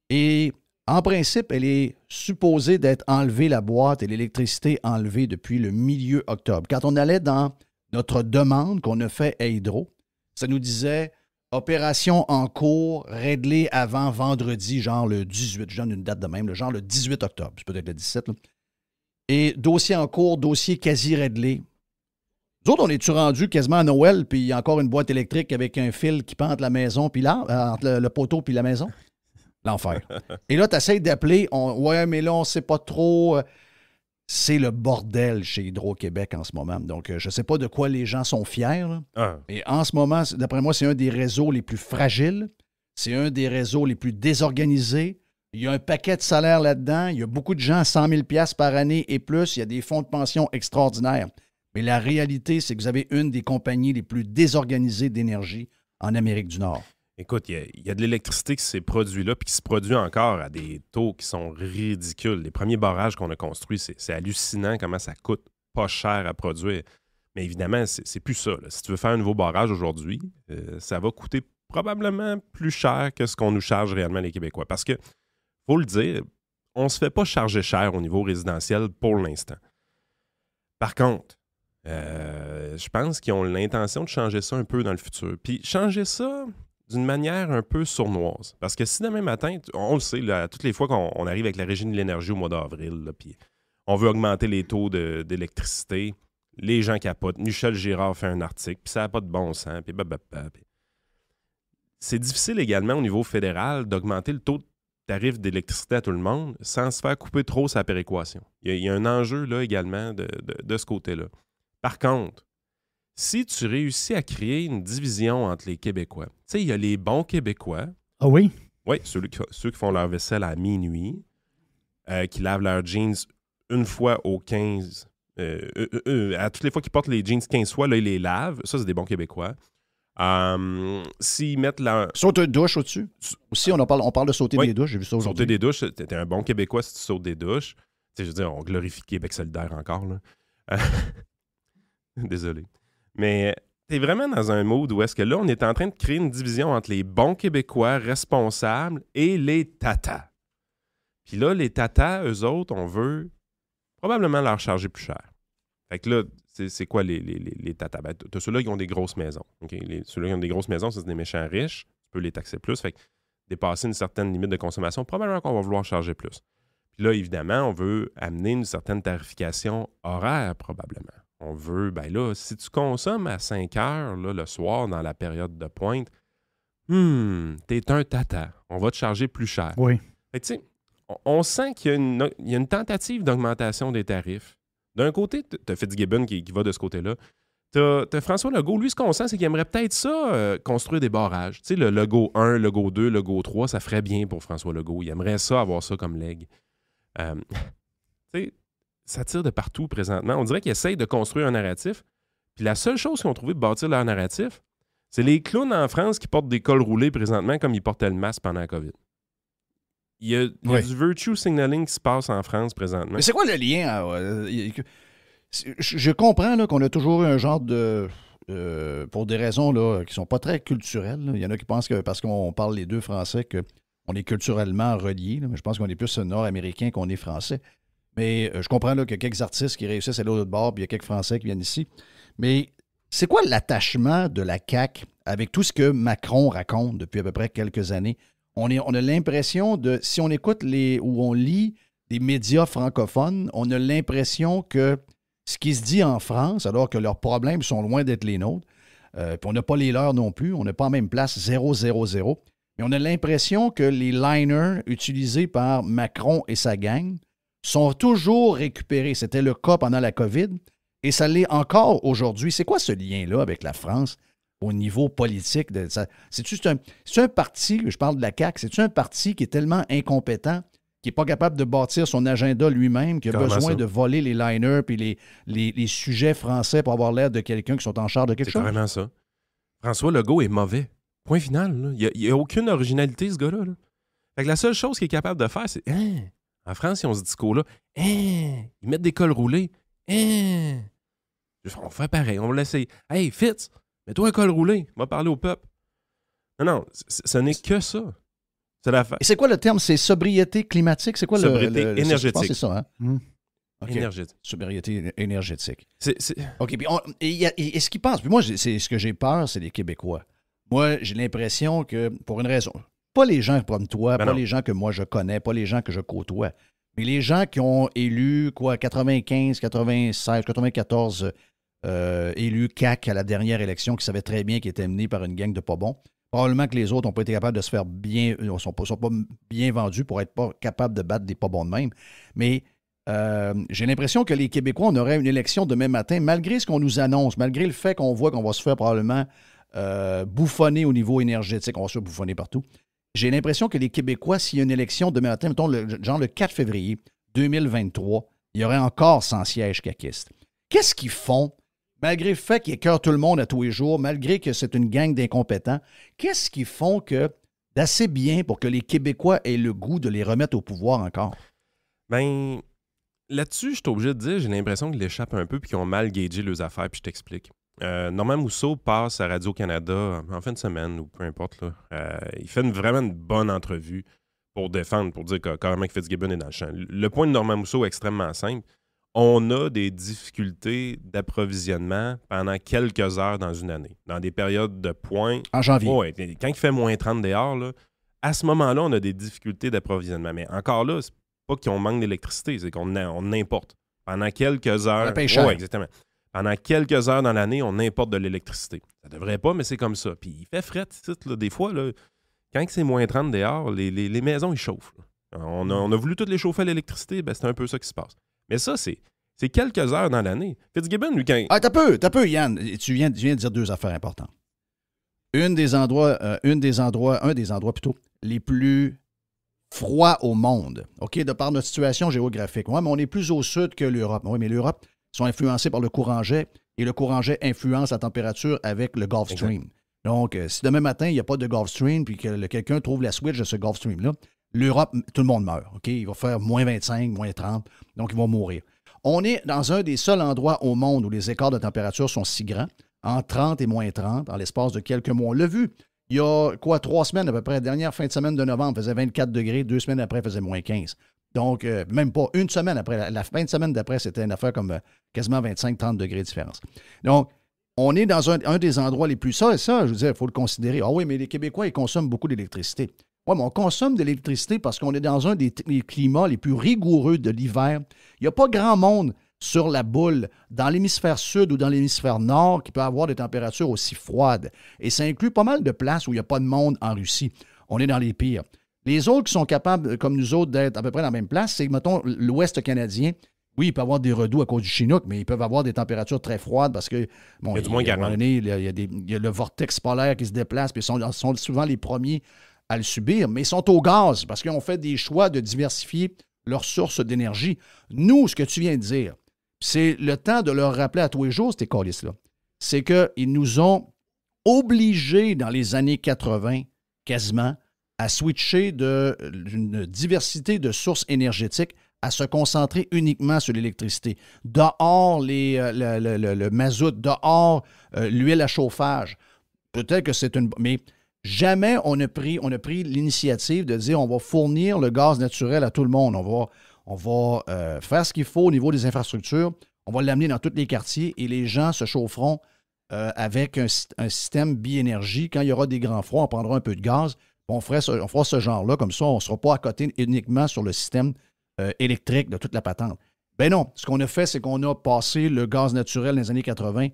Et en principe, elle est supposée d'être enlevée, la boîte et l'électricité enlevée depuis le milieu octobre. Quand on allait dans notre demande qu'on a fait à Hydro, ça nous disait opération en cours réglée avant vendredi, genre le 18, je donne une date de même, genre le 18 octobre, c'est peut-être le 17. Là. Et dossier en cours, dossier quasi réglé. Nous autres, on est-tu rendu quasiment à Noël, puis il y a encore une boîte électrique avec un fil qui pend entre la maison, puis là, entre le poteau puis la maison? L'enfer. Et là, tu essaies d'appeler, ouais, mais là, on ne sait pas trop. C'est le bordel chez Hydro-Québec en ce moment. Donc, je ne sais pas de quoi les gens sont fiers. Et en ce moment, d'après moi, c'est un des réseaux les plus fragiles. C'est un des réseaux les plus désorganisés. Il y a un paquet de salaires là-dedans. Il y a beaucoup de gens à 100 000 $ par année et plus. Il y a des fonds de pension extraordinaires. Mais la réalité, c'est que vous avez une des compagnies les plus désorganisées d'énergie en Amérique du Nord. Écoute, il y a de l'électricité qui s'est produit là, puis qui se produit encore à des taux qui sont ridicules. Les premiers barrages qu'on a construits, c'est hallucinant comment ça coûte pas cher à produire. Mais évidemment, c'est plus ça. Là. Si tu veux faire un nouveau barrage aujourd'hui, ça va coûter probablement plus cher que ce qu'on nous charge réellement les Québécois. Parce que, faut le dire, on ne se fait pas charger cher au niveau résidentiel pour l'instant. Par contre, je pense qu'ils ont l'intention de changer ça un peu dans le futur. Puis changer ça d'une manière un peu sournoise. Parce que si demain matin, on le sait, là, toutes les fois qu'on arrive avec la Régie de l'énergie au mois d'avril, là, puis on veut augmenter les taux d'électricité, les gens capotent. Michel Girard fait un article, puis ça n'a pas de bon sens, puis c'est difficile également au niveau fédéral d'augmenter le taux de tarif d'électricité à tout le monde sans se faire couper trop sa péréquation. Il y a un enjeu là également de ce côté-là. Par contre, si tu réussis à créer une division entre les Québécois, tu sais, il y a les bons Québécois. Ah oui? Oui, ceux qui font leur vaisselle à minuit, qui lavent leurs jeans une fois aux 15... à toutes les fois qu'ils portent les jeans 15 fois, là, ils les lavent. Ça, c'est des bons Québécois. S'ils mettent leur... Sauter de douche au-dessus. Aussi, on parle de sauter des douches. J'ai vu ça aujourd'hui. Sauter des douches, t'es un bon Québécois si tu sautes des douches. Tu sais, je veux dire, on glorifie Québec solidaire encore, là. Désolé. Mais t'es vraiment dans un mood où est-ce que là, on est en train de créer une division entre les bons Québécois responsables et les tatas. Puis là, les tatas, eux autres, on veut probablement leur charger plus cher. Fait que là, c'est quoi les tatas? Ben, t'as ceux-là qui ont des grosses maisons. Okay? Ceux-là qui ont des grosses maisons, ça, c'est des méchants riches. Tu peux les taxer plus. Fait que dépasser une certaine limite de consommation, probablement qu'on va vouloir charger plus. Puis là, évidemment, on veut amener une certaine tarification horaire, probablement. On veut, ben là, si tu consommes à 5 heures là, le soir dans la période de pointe, t'es un tata. On va te charger plus cher. Oui. Fait que tu sais, on sent qu'il y a une tentative d'augmentation des tarifs. D'un côté, t'as Fitzgibbon qui va de ce côté-là. T'as François Legault. Lui, ce qu'on sent, c'est qu'il aimerait peut-être ça, construire des barrages. Tu sais, le Legault 1, Legault 2, Legault 3, ça ferait bien pour François Legault. Il aimerait ça, avoir ça comme legs. Tu sais, ça tire de partout présentement. On dirait qu'ils essayent de construire un narratif. Puis la seule chose qu'ils ont trouvé de bâtir leur narratif, c'est les clowns en France qui portent des cols roulés présentement comme ils portaient le masque pendant la COVID. Il y a du virtue signaling qui se passe en France présentement. Mais c'est quoi le lien? Je comprends là, qu'on a toujours eu un genre de... pour des raisons là, qui ne sont pas très culturelles. Là. Il y en a qui pensent que parce qu'on parle les deux français qu'on est culturellement reliés. Là. Mais je pense qu'on est plus nord-américain qu'on est français. Mais je comprends là, qu'il y a quelques artistes qui réussissent à l'autre bord, puis il y a quelques Français qui viennent ici. Mais c'est quoi l'attachement de la CAQ avec tout ce que Macron raconte depuis à peu près quelques années? On a l'impression de, si on écoute ou on lit des médias francophones, on a l'impression que ce qui se dit en France, alors que leurs problèmes sont loin d'être les nôtres, puis on n'a pas les leurs non plus, on n'a pas en même place 000, mais on a l'impression que les liners utilisés par Macron et sa gang sont toujours récupérés. C'était le cas pendant la COVID et ça l'est encore aujourd'hui. C'est quoi ce lien-là avec la France? au niveau politique. C'est-tu un parti, je parle de la CAQ, c'est-tu un parti qui est tellement incompétent, qui n'est pas capable de bâtir son agenda lui-même, qui a besoin de voler les liners et les sujets français pour avoir l'air de quelqu'un qui sont en charge de quelque chose? C'est carrément ça. François Legault est mauvais. Point final. Là. Il n'y a aucune originalité, ce gars-là. Là. Fait que la seule chose qu'il est capable de faire, c'est en France, ils ont ce discours-là. Ils mettent des cols roulés. On fait pareil. On va l'essayer. Hey, Fitz, mets-toi un col roulé. Va parler au peuple. Non, ce n'est que ça. C'est la Et c'est quoi le terme? C'est sobriété climatique? C'est quoi sobriété énergétique. Je pense que c'est ça, hein? Okay. Énergétique. Sobriété énergétique. C'est... OK. Puis et ce qu'ils pensent, puis moi, c'est ce que j'ai peur, c'est les Québécois. Moi, j'ai l'impression que, pour une raison, pas les gens comme toi, pas les gens que moi je connais, pas les gens que je côtoie, mais les gens qui ont élu, 95, 96, 94 élus CAQ à la dernière élection, qui savaient très bien qu'ils étaient menés par une gang de pas bons. Probablement que les autres n'ont pas été capables de se faire bien, ne sont pas bien vendus pour être pas capables de battre des pas bons de même. Mais j'ai l'impression que les Québécois, on aurait une élection demain matin, malgré ce qu'on nous annonce, malgré le fait qu'on voit qu'on va se faire probablement bouffonner au niveau énergétique, on va se faire bouffonner partout. J'ai l'impression que les Québécois, s'il y a une élection demain matin, mettons le 4 février 2023, il y aurait encore 100 sièges caquistes. Qu'est-ce qu'ils font, malgré le fait qu'ils écœurent tout le monde à tous les jours, malgré que c'est une gang d'incompétents, qu'est-ce qu'ils font d'assez bien pour que les Québécois aient le goût de les remettre au pouvoir encore? Ben, là-dessus, je suis obligé de dire, j'ai l'impression qu'ils l'échappent un peu puis qu'ils ont mal gagé leurs affaires, puis je t'explique. Normand Mousseau passe à Radio-Canada en fin de semaine ou peu importe. Là. Il fait vraiment une bonne entrevue pour défendre, pour dire carrément que Fitzgibbon est dans le champ. Le point de Normand Mousseau est extrêmement simple. On a des difficultés d'approvisionnement pendant quelques heures dans une année, dans des périodes de pointe. En janvier. Ouais, quand il fait moins 30 dehors, là, à ce moment-là, on a des difficultés d'approvisionnement. Mais encore là, c'est pas qu'on manque d'électricité, c'est qu'on importe. Pendant quelques heures. On la paye cher. Ouais, exactement. Pendant quelques heures dans l'année, on importe de l'électricité. Ça devrait pas, mais c'est comme ça. Puis il fait fret, là, des fois, là, quand c'est moins 30 dehors, les maisons, ils chauffent. On a voulu toutes les chauffer à l'électricité, ben, c'est un peu ça qui se passe. Mais ça, c'est quelques heures dans l'année. Fitzgibbon, lui, quand... Ah, t'as peu, Yann. Tu viens de dire deux affaires importantes. Un des endroits plutôt, les plus froids au monde, OK, de par notre situation géographique. Ouais, mais on est plus au sud que l'Europe. Oui, mais l'Europe sont influencés par le courant jet, et le courant jet influence la température avec le Gulf Stream. Exact. Donc, si demain matin, il n'y a pas de Gulf Stream, puis que quelqu'un trouve la switch de ce Gulf Stream-là, l'Europe, tout le monde meurt. OK? Il va faire moins 25, moins 30, donc ils vont mourir. On est dans un des seuls endroits au monde où les écarts de température sont si grands, en 30 et moins 30, en l'espace de quelques mois. On l'a vu, il y a 3 semaines à peu près, la dernière fin de semaine de novembre, faisait 24 degrés, 2 semaines après, faisait moins 15. Donc, même pas une semaine après, la fin de semaine d'après, c'était une affaire comme quasiment 25-30 degrés de différence. Donc, on est dans un des endroits les plus... Ça, je veux dire, il faut le considérer. Ah oui, mais les Québécois, ils consomment beaucoup d'électricité. Oui, mais on consomme de l'électricité parce qu'on est dans un des climats les plus rigoureux de l'hiver. Il n'y a pas grand monde sur la boule dans l'hémisphère sud ou dans l'hémisphère nord qui peut avoir des températures aussi froides. Et ça inclut pas mal de places où il n'y a pas de monde en Russie. On est dans les pires. Les autres qui sont capables, comme nous autres, d'être à peu près dans la même place, c'est, mettons, l'Ouest canadien. Oui, il peut avoir des redoux à cause du Chinook, mais ils peuvent avoir des températures très froides parce que, bon, il y a du moins garant. Il y a le vortex polaire qui se déplace, puis ils sont souvent les premiers à le subir, mais ils sont au gaz parce qu'ils ont fait des choix de diversifier leurs sources d'énergie. Nous, ce que tu viens de dire, c'est le temps de leur rappeler à tous les jours, ces câlisses-là. C'est qu'ils nous ont obligés dans les années 80, quasiment, à switcher d'une diversité de sources énergétiques à se concentrer uniquement sur l'électricité. Dehors, le mazout, dehors, l'huile à chauffage. Peut-être que c'est une... Mais jamais on a pris l'initiative de dire on va fournir le gaz naturel à tout le monde. On va faire ce qu'il faut au niveau des infrastructures. On va l'amener dans tous les quartiers et les gens se chaufferont avec un système biénergie. Quand il y aura des grands froids, on prendra un peu de gaz. On fera ce genre-là, comme ça, on ne sera pas à côté uniquement sur le système électrique de toute la patente. Ben non, ce qu'on a fait, c'est qu'on a passé le gaz naturel dans les années 80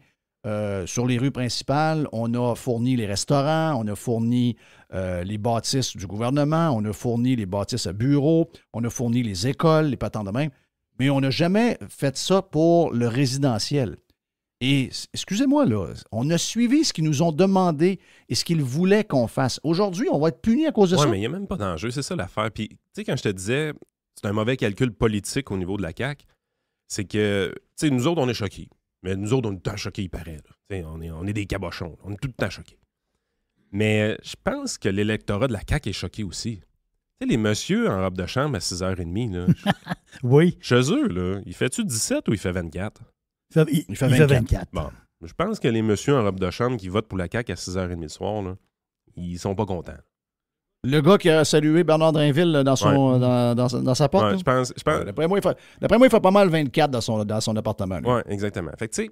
sur les rues principales. On a fourni les restaurants, on a fourni les bâtisses du gouvernement, on a fourni les bâtisses à bureaux, on a fourni les écoles, les patentes de même, mais on n'a jamais fait ça pour le résidentiel. Et excusez-moi, là, on a suivi ce qu'ils nous ont demandé et ce qu'ils voulaient qu'on fasse. Aujourd'hui, on va être punis à cause de ça. Oui, mais il n'y a même pas d'enjeu, c'est ça l'affaire. Puis, tu sais, quand je te disais, c'est un mauvais calcul politique au niveau de la CAQ, c'est que, tu sais, nous autres, on est choqués. Mais nous autres, on est tout le temps choqués, il paraît. On est des cabochons. On est tout le temps choqués. Mais je pense que l'électorat de la CAQ est choqué aussi. Tu sais, les messieurs en robe de chambre à 6h30, là, Oui. chez eux, là, il fait-tu 17 ou il fait 24? Il fait 24. Bon, je pense que les messieurs en robe de chambre qui votent pour la CAQ à 6h30 le soir, là, ils sont pas contents. Le gars qui a salué Bernard Drinville là, dans sa porte. Ouais, là. je pense... D'après moi, il fait pas mal 24 dans son appartement. Oui, exactement. Fait que, tu sais,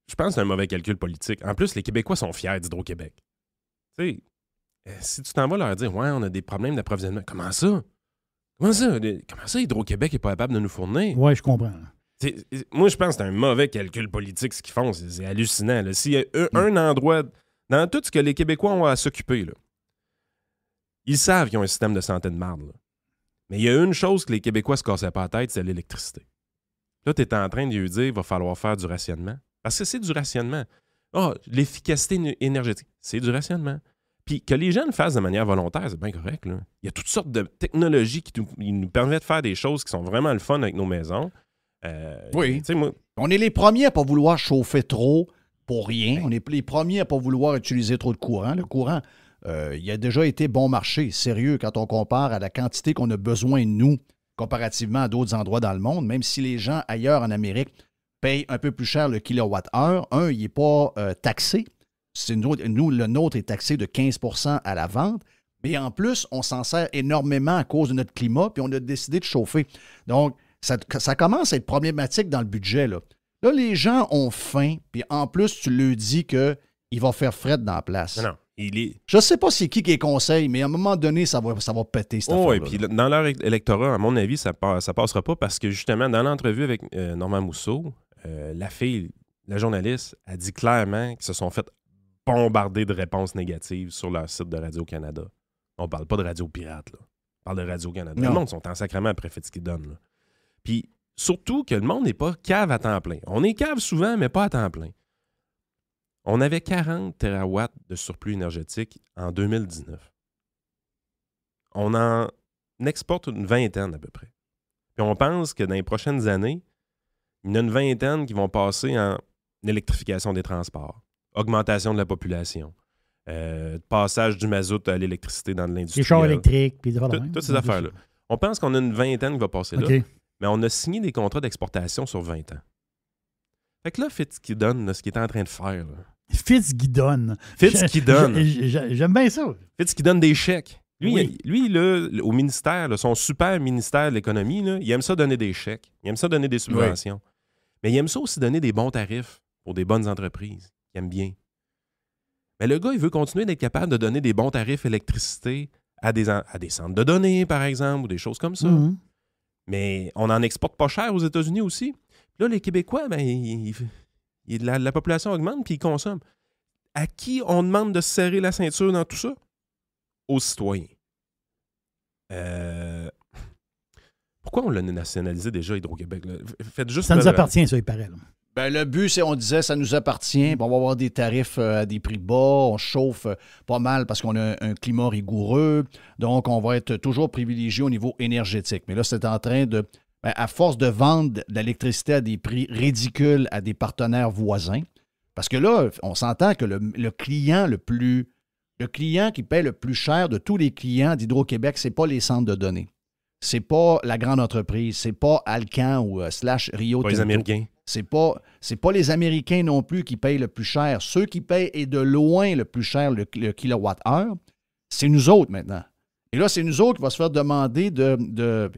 je pense que c'est un mauvais calcul politique. En plus, les Québécois sont fiers d'Hydro-Québec. Tu sais, si tu t'en vas leur dire, ouais, on a des problèmes d'approvisionnement, comment ça? Comment ça, Hydro-Québec n'est pas capable de nous fournir? Oui, je comprends. Moi, je pense que c'est un mauvais calcul politique, ce qu'ils font. C'est hallucinant. S'il y a un endroit, dans tout ce que les Québécois ont à s'occuper, là, ils savent qu'ils ont un système de santé de marde. Là. Mais il y a une chose que les Québécois se cassaient pas la tête, c'est l'électricité. Là, tu es en train de lui dire qu'il va falloir faire du rationnement. Parce que c'est du rationnement. L'efficacité énergétique, c'est du rationnement. Puis que les gens le fassent de manière volontaire, c'est bien correct. Là. Il y a toutes sortes de technologies qui nous permettent de faire des choses qui sont vraiment le fun avec nos maisons. Oui. Moi, On est les premiers à ne pas vouloir chauffer trop pour rien. On est les premiers à ne pas vouloir utiliser trop de courant. Le courant, il a déjà été bon marché, sérieux, quand on compare à la quantité qu'on a besoin, nous, comparativement à d'autres endroits dans le monde, même si les gens ailleurs en Amérique payent un peu plus cher le kilowatt-heure. Il n'est pas taxé. Nous, le nôtre est taxé de 15 % à la vente. Mais en plus, on s'en sert énormément à cause de notre climat, puis on a décidé de chauffer. Donc, ça commence à être problématique dans le budget. Là, les gens ont faim, puis en plus, tu leur dis qu'il va faire fret dans la place. non. Je ne sais pas c'est qui est conseil, mais à un moment donné, ça va péter cette affaire-là. Oui, puis dans leur électorat, à mon avis, ça passera pas parce que justement, dans l'entrevue avec Normand Mousseau, la fille, la journaliste, a dit clairement qu'ils se sont fait bombarder de réponses négatives sur leur site de Radio-Canada. On parle pas de Radio Pirate, là. On parle de Radio-Canada. Non. Le monde sont en sacrement après fait ce qu'ils donnent. Là. Puis surtout que le monde n'est pas cave à temps plein. On est cave souvent, mais pas à temps plein. On avait 40 terawatts de surplus énergétique en 2019. On en exporte une vingtaine à peu près. Puis on pense que dans les prochaines années, il y en a une vingtaine qui vont passer en électrification des transports, augmentation de la population, passage du mazout à l'électricité dans l'industrie. Les chars électriques, puis toutes ces affaires-là. On pense qu'on a une vingtaine qui va passer là, OK. mais on a signé des contrats d'exportation sur 20 ans. Fait que là, Fitzgibbon, là, ce qu'il est en train de faire, là, Fitzgibbon. J'aime bien ça. Fitzgibbon des chèques. Lui, Oui. là, au ministère, là, son super ministère de l'économie, là, il aime ça donner des chèques. Il aime ça donner des subventions. Oui. Mais il aime ça aussi donner des bons tarifs pour des bonnes entreprises. Il aime bien. Mais le gars, il veut continuer d'être capable de donner des bons tarifs électricité à des centres de données, par exemple, ou des choses comme ça. Mm-hmm. Mais on n'en exporte pas cher aux États-Unis aussi. Puis là, les Québécois, ben, la population augmente puis ils consomment. À qui on demande de se serrer la ceinture dans tout ça? Aux citoyens. Pourquoi on l'a nationalisé déjà, Hydro-Québec? Là? Faites juste ça nous appartient, ça, il paraît. Là. Ben, le but, c'est, on disait, ça nous appartient. On va avoir des tarifs à des prix bas. On chauffe pas mal parce qu'on a un climat rigoureux. Donc, on va être toujours privilégié au niveau énergétique. Mais là, c'est en train de... Ben, à force de vendre de l'électricité à des prix ridicules à des partenaires voisins, parce que là, on s'entend que le client qui paie le plus cher de tous les clients d'Hydro-Québec, c'est pas les centres de données. C'est pas la grande entreprise. C'est pas Alcan ou / Rio Tinto. Les Américains. C'est pas les Américains non plus qui payent le plus cher. Ceux qui payent et de loin le plus cher le kilowatt-heure, c'est nous autres maintenant. Et là, c'est nous autres qui va se faire demander de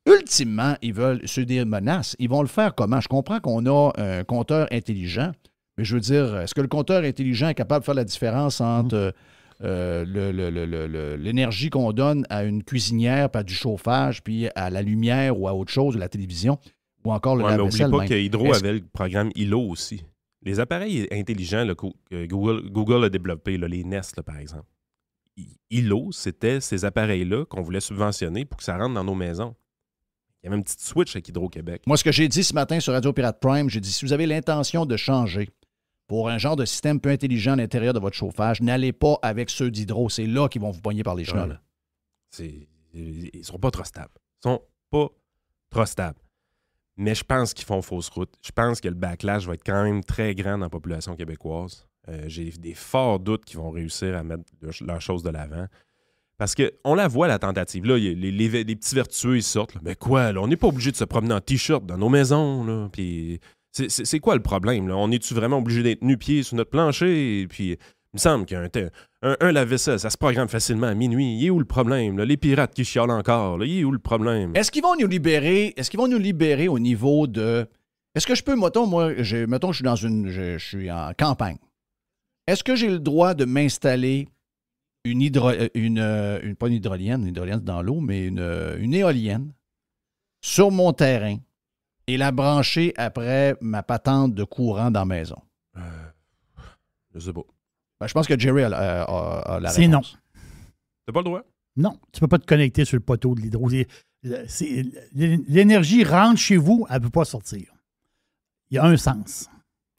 ultimement, ils veulent se dire menaces. Ils vont le faire comment? Je comprends qu'on a un compteur intelligent, mais je veux dire, est-ce que le compteur intelligent est capable de faire la différence entre l'énergie qu'on donne à une cuisinière, puis à du chauffage, puis à la lumière ou à autre chose, la télévision, ou encore le lave-vaisselle? Mais n'oublie pas que Hydro avait le programme ILO aussi. Les appareils intelligents là, que Google a développés, là, les Nest, là, par exemple. ILO, c'était ces appareils-là qu'on voulait subventionner pour que ça rentre dans nos maisons. Il y avait une petite switch avec Hydro-Québec. Moi, ce que j'ai dit ce matin sur Radio Pirate Prime, j'ai dit, si vous avez l'intention de changer pour un genre de système peu intelligent à l'intérieur de votre chauffage, n'allez pas avec ceux d'Hydro. C'est là qu'ils vont vous pogner par les chenolles. Ils ne sont pas trop stables. Ils sont pas trop stables. Mais je pense qu'ils font fausse route. Je pense que le backlash va être quand même très grand dans la population québécoise. J'ai des forts doutes qu'ils vont réussir à mettre leurs choses de l'avant. Parce qu'on la voit, la tentative. Là, les petits vertueux, ils sortent. Là. Mais quoi, là, on n'est pas obligé de se promener en T-shirt dans nos maisons. Là. Puis c'est quoi le problème? Là? On est-tu vraiment obligé d'être nu-pieds sur notre plancher? Puis il me semble qu'un lave-vaisselle, ça se programme facilement à minuit. Il est où le problème? Là? Les pirates qui chiolent encore, là, il est où le problème? Est-ce qu'ils vont nous libérer au niveau de... Est-ce que je peux, mettons, je suis en campagne. Est-ce que j'ai le droit de m'installer pas une hydrolienne dans l'eau, mais une éolienne sur mon terrain et la brancher après ma patente de courant dans la maison? Je sais pas. Ben, je pense que Jerry a la réponse. C'est non. T'as pas le droit? Non, tu ne peux pas te connecter sur le poteau de l'hydro. L'énergie rentre chez vous, elle ne peut pas sortir. Il y a un sens.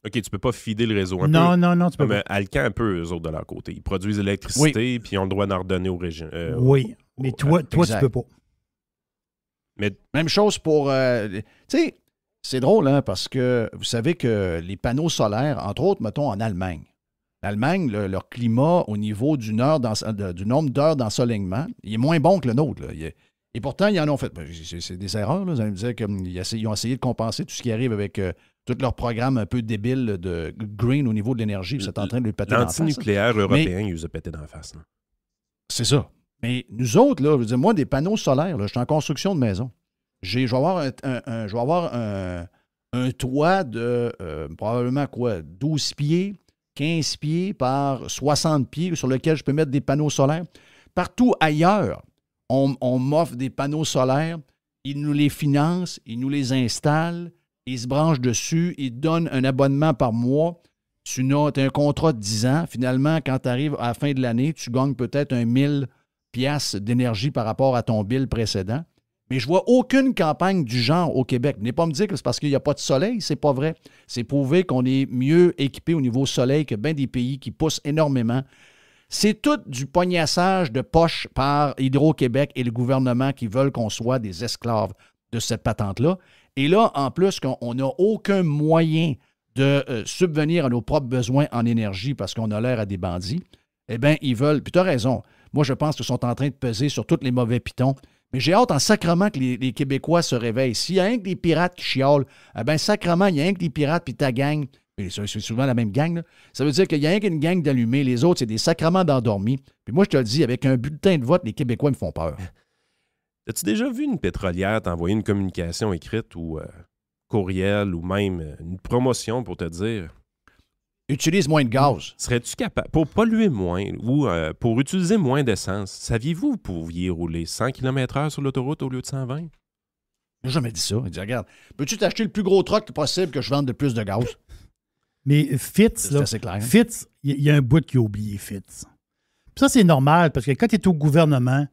OK, tu peux pas fider le réseau Non, tu peux pas. Mais Alcan, un peu, eux autres, de leur côté. Ils produisent l'électricité, puis ils ont le droit d'en redonner aux régions. Oui, mais toi tu peux pas. Mais... Même chose pour... tu sais, c'est drôle, hein, parce que vous savez que les panneaux solaires, entre autres, mettons, en Allemagne, l'Allemagne, leur climat au niveau du nombre d'heures d'ensoleillement, il est moins bon que le nôtre. Là. Et pourtant, ils en ont fait... C'est des erreurs, là. Vous allez me dire qu'ils ont essayé de compenser tout ce qui arrive avec... tout leur programme un peu débile de green au niveau de l'énergie, c'est en train de lui péter dans la face. L'antinucléaire européen, il nous a pété dans la face. Là. C'est ça. Mais nous autres, là, je veux dire, moi, des panneaux solaires, là, je suis en construction de maison. Je vais avoir un toit de probablement 12 pieds, 15 pieds par 60 pieds sur lequel je peux mettre des panneaux solaires. Partout ailleurs, on m'offre des panneaux solaires, ils nous les financent, ils nous les installent, ils se branchent dessus, ils te donnent un abonnement par mois. Tu as un contrat de 10 ans. Finalement, quand tu arrives à la fin de l'année, tu gagnes peut-être 1000 piastres d'énergie par rapport à ton bill précédent. Mais je vois aucune campagne du genre au Québec. Venez pas me dire que c'est parce qu'il n'y a pas de soleil. C'est pas vrai. C'est prouvé qu'on est mieux équipé au niveau soleil que bien des pays qui poussent énormément. C'est tout du pognassage de poche par Hydro-Québec et le gouvernement qui veulent qu'on soit des esclaves de cette patente-là. Et là, en plus, qu'on n'a aucun moyen de subvenir à nos propres besoins en énergie parce qu'on a l'air à des bandits, eh bien, ils veulent... Puis tu as raison. Moi, je pense qu'ils sont en train de peser sur tous les mauvais pitons. Mais j'ai hâte en sacrement que les Québécois se réveillent. S'il y a rien que des pirates qui chiolent, eh bien, sacrement, il y a rien que des pirates puis ta gang. Mais c'est souvent la même gang, là. Ça veut dire qu'il y a rien qu'une gang d'allumés. Les autres, c'est des sacrements d'endormis. Puis moi, je te le dis, avec un bulletin de vote, les Québécois me font peur. As-tu déjà vu une pétrolière t'envoyer une communication écrite ou courriel ou même une promotion pour te dire... Utilise moins de gaz. Serais-tu capable, pour polluer moins ou pour utiliser moins d'essence, saviez-vous que vous pouviez rouler 100 km/h sur l'autoroute au lieu de 120? J'ai jamais dit ça. Il dit, regarde, peux-tu t'acheter le plus gros truck possible que je vende de plus de gaz? Mais Fitz, là, Fitz, il y a un bout qui a oublié Fitz. Puis ça, c'est normal, parce que quand tu es au gouvernement,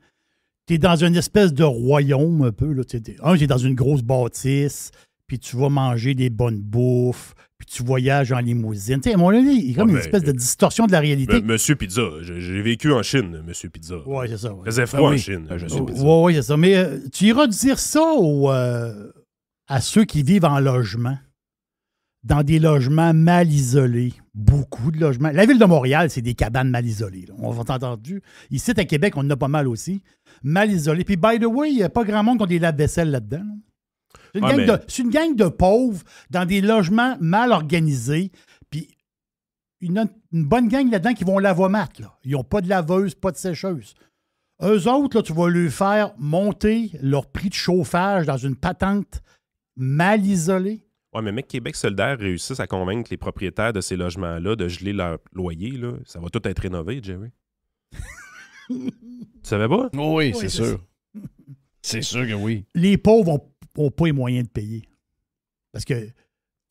tu es dans une espèce de royaume un peu. Tu es dans une grosse bâtisse, puis tu vas manger des bonnes bouffes, puis tu voyages en limousine. Tu sais, à mon avis, il y a comme une espèce de distorsion de la réalité. Monsieur Pizza, j'ai vécu en Chine, Monsieur Pizza. Oui, c'est ça. Ouais. Faisait froid en Chine, Monsieur Pizza. Oui, c'est ça. Mais tu iras dire ça à ceux qui vivent en logement, dans des logements mal isolés. Beaucoup de logements. La ville de Montréal, c'est des cabanes mal isolées. Là. On va entendu. Ici, à Québec, on en a pas mal aussi. Mal isolés. Puis, by the way, il n'y a pas grand monde qui ont des lave-vaisselle là-dedans. Là. C'est une gang de pauvres dans des logements mal organisés. Puis, une bonne gang là-dedans qui vont lavomat. Là. Ils n'ont pas de laveuse, pas de sécheuse. Eux autres, là, tu vas leur faire monter leur prix de chauffage dans une patente mal isolée. Oui, mais mec, Québec solidaire réussissent à convaincre les propriétaires de ces logements-là de geler leur loyer. Là. Ça va tout être rénové, Jerry. Tu savais pas? Oui, c'est sûr. C'est sûr que oui. Les pauvres n'ont pas les moyens de payer. Parce que,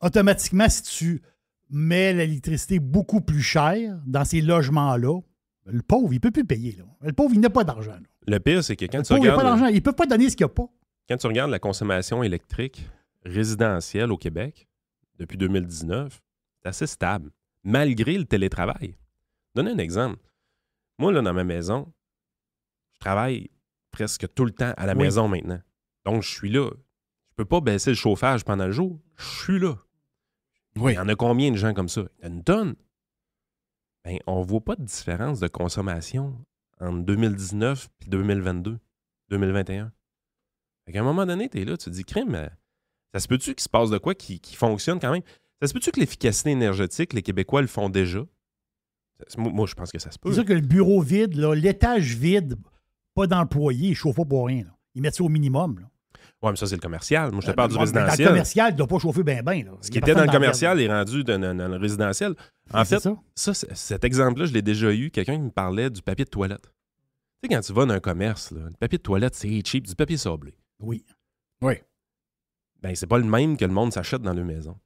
automatiquement, si tu mets l'électricité beaucoup plus chère dans ces logements-là, le pauvre, il ne peut plus payer. Là. Le pauvre, il n'a pas d'argent. Là. Le pire, c'est que quand le tu pauvre, regardes... il n'a pas d'argent. Il ne peut pas donner ce qu'il n'y a pas. quand tu regardes la consommation électrique résidentielle au Québec, depuis 2019, c'est assez stable, malgré le télétravail. Donne un exemple. Moi, là, dans ma maison, je travaille presque tout le temps à la maison maintenant. Donc, je suis là. Je peux pas baisser le chauffage pendant le jour. Je suis là. Oui. Il y en a combien de gens comme ça? Il y en a une tonne. Ben, on ne voit pas de différence de consommation entre 2019 et 2022, 2021. À un moment donné, tu es là, tu te dis, crime, ça se peut-tu qu'il se passe de quoi qui fonctionne quand même? Ça se peut-tu que l'efficacité énergétique, les Québécois le font déjà? Moi, je pense que ça se peut. C'est sûr que le bureau vide, là, l'étage vide, pas d'employés, ils ne chauffent pas pour rien. Là. Ils mettent ça au minimum. Là. Oui, mais ça, c'est le commercial. Moi, je te parle du Dans résidentiel. le commercial, il ne doit pas chauffer bien. Ce qui était dans le commercial est rendu dans le résidentiel. En fait, cet exemple-là, je l'ai déjà eu. Quelqu'un qui me parlait du papier de toilette. Tu sais, quand tu vas dans un commerce, là, le papier de toilette, c'est cheap, du papier sablé. Oui. Ben, c'est pas le même que le monde s'achète dans leur maison.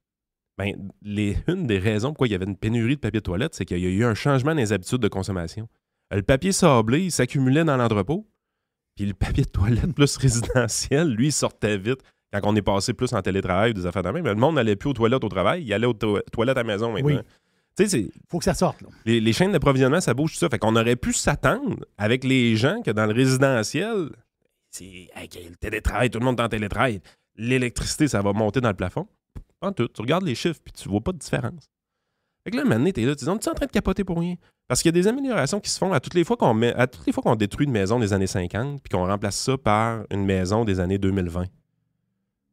Ben, une des raisons pourquoi il y avait une pénurie de papier de toilette, c'est qu'il y a eu un changement dans les habitudes de consommation. Le papier sablé, il s'accumulait dans l'entrepôt, puis le papier de toilette plus résidentiel, lui, il sortait vite. Quand on est passé plus en télétravail ou des affaires de même, le monde n'allait plus aux toilettes au travail, il allait aux toilettes à la maison maintenant. Oui. Tu sais, faut que ça sorte. Là. Les chaînes d'approvisionnement, ça bouge tout ça. Fait qu'on aurait pu s'attendre avec les gens que dans le résidentiel, le télétravail, tout le monde est en télétravail, l'électricité, ça va monter dans le plafond. Pas tout. Tu regardes les chiffres puis tu vois pas de différence. Fait que là, maintenant, t'es là, tu dis, on est en train de capoter pour rien. Parce qu'il y a des améliorations qui se font à toutes les fois qu'on détruit une maison des années 50 puis qu'on remplace ça par une maison des années 2020.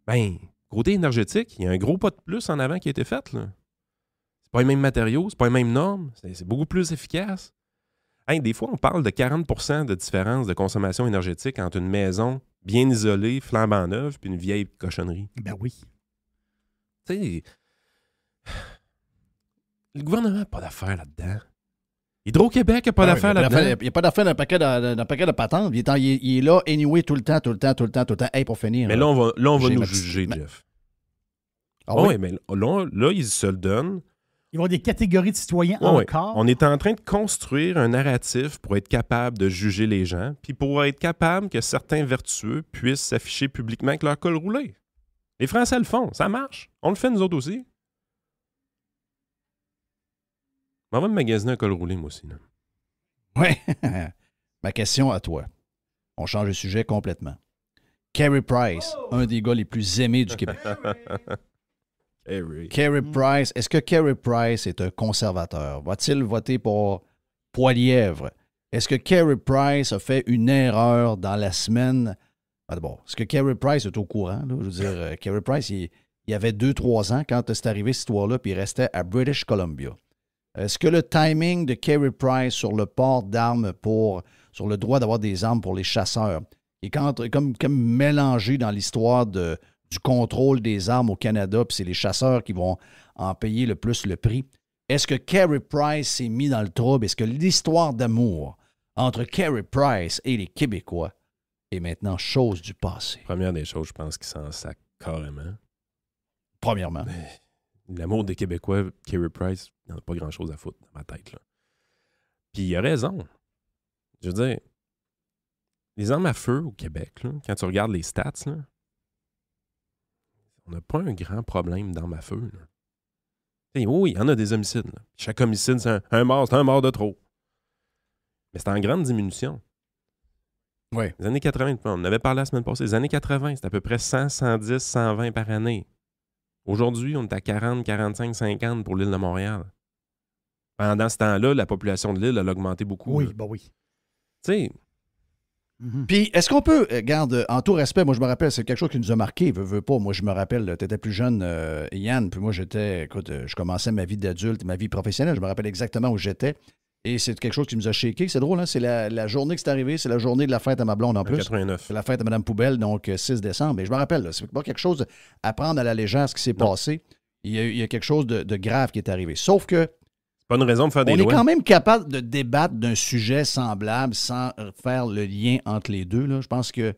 Ben, côté énergétique, il y a un gros pas de plus en avant qui a été fait, là. C'est pas les mêmes matériaux, c'est pas les mêmes normes, c'est beaucoup plus efficace. Hey, des fois, on parle de 40% de différence de consommation énergétique entre une maison bien isolée, flambant neuve, puis une vieille cochonnerie. Ben oui. Tu sais, le gouvernement n'a pas d'affaires là-dedans. Hydro-Québec n'a pas d'affaires là-dedans. Il n'y a pas d'affaires d'un paquet de patentes. Il est là, anyway, tout le temps. Hey, pour finir. Mais là, on va nous juger, Jeff. Ah oui? Mais là, ils se le donnent. Il va y avoir des catégories de citoyens encore. On est en train de construire un narratif pour être capable de juger les gens, puis pour être capable que certains vertueux puissent s'afficher publiquement avec leur col roulé. Les Français le font, ça marche. On le fait nous autres aussi. On va me magasiner un col roulé, moi aussi. Oui. Ma question à toi. On change de sujet complètement. Carey Price, un des gars les plus aimés du Québec. Carey Price, est-ce que Carey Price est un conservateur? Va-t-il voter pour Poilièvre? Est-ce que Carey Price a fait une erreur dans la semaine? D'abord, est-ce que Carey Price est au courant? Là? Je veux dire, Carey Price, il y avait 2-3 ans quand c'est arrivé cette histoire-là, puis il restait à British Columbia. Est-ce que le timing de Carey Price sur le port d'armes sur le droit d'avoir des armes pour les chasseurs est comme mélangé dans l'histoire du contrôle des armes au Canada, puis c'est les chasseurs qui vont en payer le plus le prix. Est-ce que Carey Price s'est mis dans le trouble? Est-ce que l'histoire d'amour entre Carey Price et les Québécois est maintenant chose du passé? Première des choses, je pense qu'il s'en sac carrément. Premièrement. L'amour des Québécois, Carey Price, il n'en a pas grand-chose à foutre dans ma tête, là. Puis il a raison. Je veux dire, les armes à feu au Québec, là, quand tu regardes les stats, là, on n'a pas un grand problème d'armes à feu. Oui, il y en a des homicides. Là. Chaque homicide, c'est un mort de trop. Mais c'est en grande diminution. Oui. Les années 80, on en avait parlé la semaine passée, les années 80, c'était à peu près 100, 110, 120 par année. Aujourd'hui, on est à 40, 45, 50 pour l'île de Montréal. Pendant ce temps-là, la population de l'île, elle a augmenté beaucoup. Oui, là. ben oui. Tu sais. Puis, est-ce qu'on peut, regarde, en tout respect, moi je me rappelle, c'est quelque chose qui nous a marqué, veux pas, moi je me rappelle, tu étais plus jeune, Yann, puis moi je commençais ma vie d'adulte, ma vie professionnelle, je me rappelle exactement où j'étais, et c'est quelque chose qui nous a shaké, c'est drôle, hein? C'est la journée que c'est arrivé, c'est la journée de la fête à ma blonde en plus. 89. C'est la fête à Mme Poubelle, donc 6 décembre, et je me rappelle, là, c'est pas quelque chose à prendre à la légère ce qui s'est passé, il y a quelque chose de grave qui est arrivé, sauf que pas une raison de faire des on lois. est quand même capable de débattre d'un sujet semblable sans faire le lien entre les deux. Là. Je pense que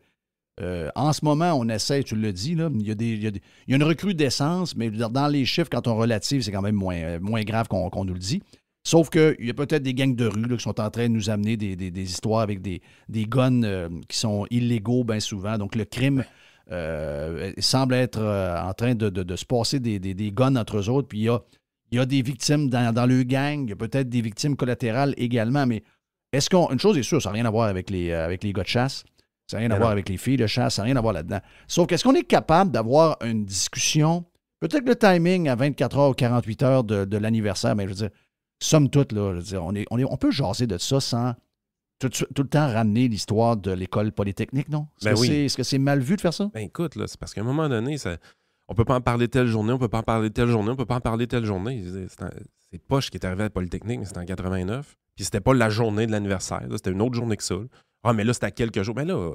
en ce moment, on essaie, tu le dis, là, il y a une recrudescence, mais dans les chiffres, quand on relative, c'est quand même moins grave qu'on nous le dit. Sauf qu'il y a peut-être des gangs de rue là, qui sont en train de nous amener des histoires avec des guns qui sont illégaux bien souvent. Donc le crime semblent être en train de se passer des guns entre eux autres, puis il y a des victimes dans le gang, il y a peut-être des victimes collatérales également, mais est-ce une chose est sûre, ça n'a rien à voir avec les gars de chasse, ça n'a rien à voir avec les filles de chasse, ça n'a rien à voir là-dedans. Sauf qu'est-ce qu'on est capable d'avoir une discussion, peut-être le timing à 24 heures ou 48 heures de l'anniversaire, mais je veux dire, somme toute, là, je veux dire, on peut jaser de ça sans tout le temps ramener l'histoire de l'école polytechnique, non? Est-ce que c'est mal vu de faire ça? Ben écoute, là, c'est parce qu'à un moment donné, on peut pas en parler telle journée, on peut pas en parler telle journée, on peut pas en parler telle journée. C'est Poche qui est arrivé à la Polytechnique, mais c'était en 89. Puis c'était pas la journée de l'anniversaire, là, c'était une autre journée que ça. Là. Ah, mais là, c'était à quelques jours. Mais là,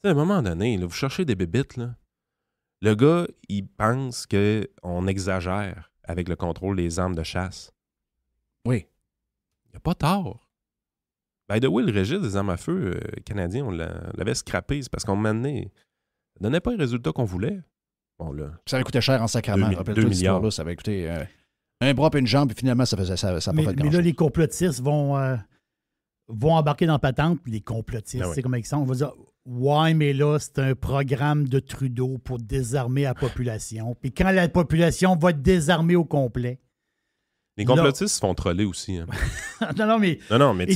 à un moment donné, là, vous cherchez des bébites, là. Le gars, il pense qu'on exagère avec le contrôle des armes de chasse. Oui. Il n'y a pas tort. By the way, le registre des armes à feu canadien, on l'avait scrappé. C'est parce qu'on m'a amené. Ça ne donnait pas les résultats qu'on voulait. Bon, là. Ça avait coûté cher en sacrament. 2 milliards. Là, ça avait coûté un bras et une jambe, puis finalement, ça n'a pas fait grand-chose. Mais là, les complotistes vont embarquer dans la patente, puis les complotistes, c'est comme exemple, on va dire ouais, mais là, c'est un programme de Trudeau pour désarmer la population. Puis quand la population va être désarmée au complet. Les complotistes se font troller aussi. Hein. non, mais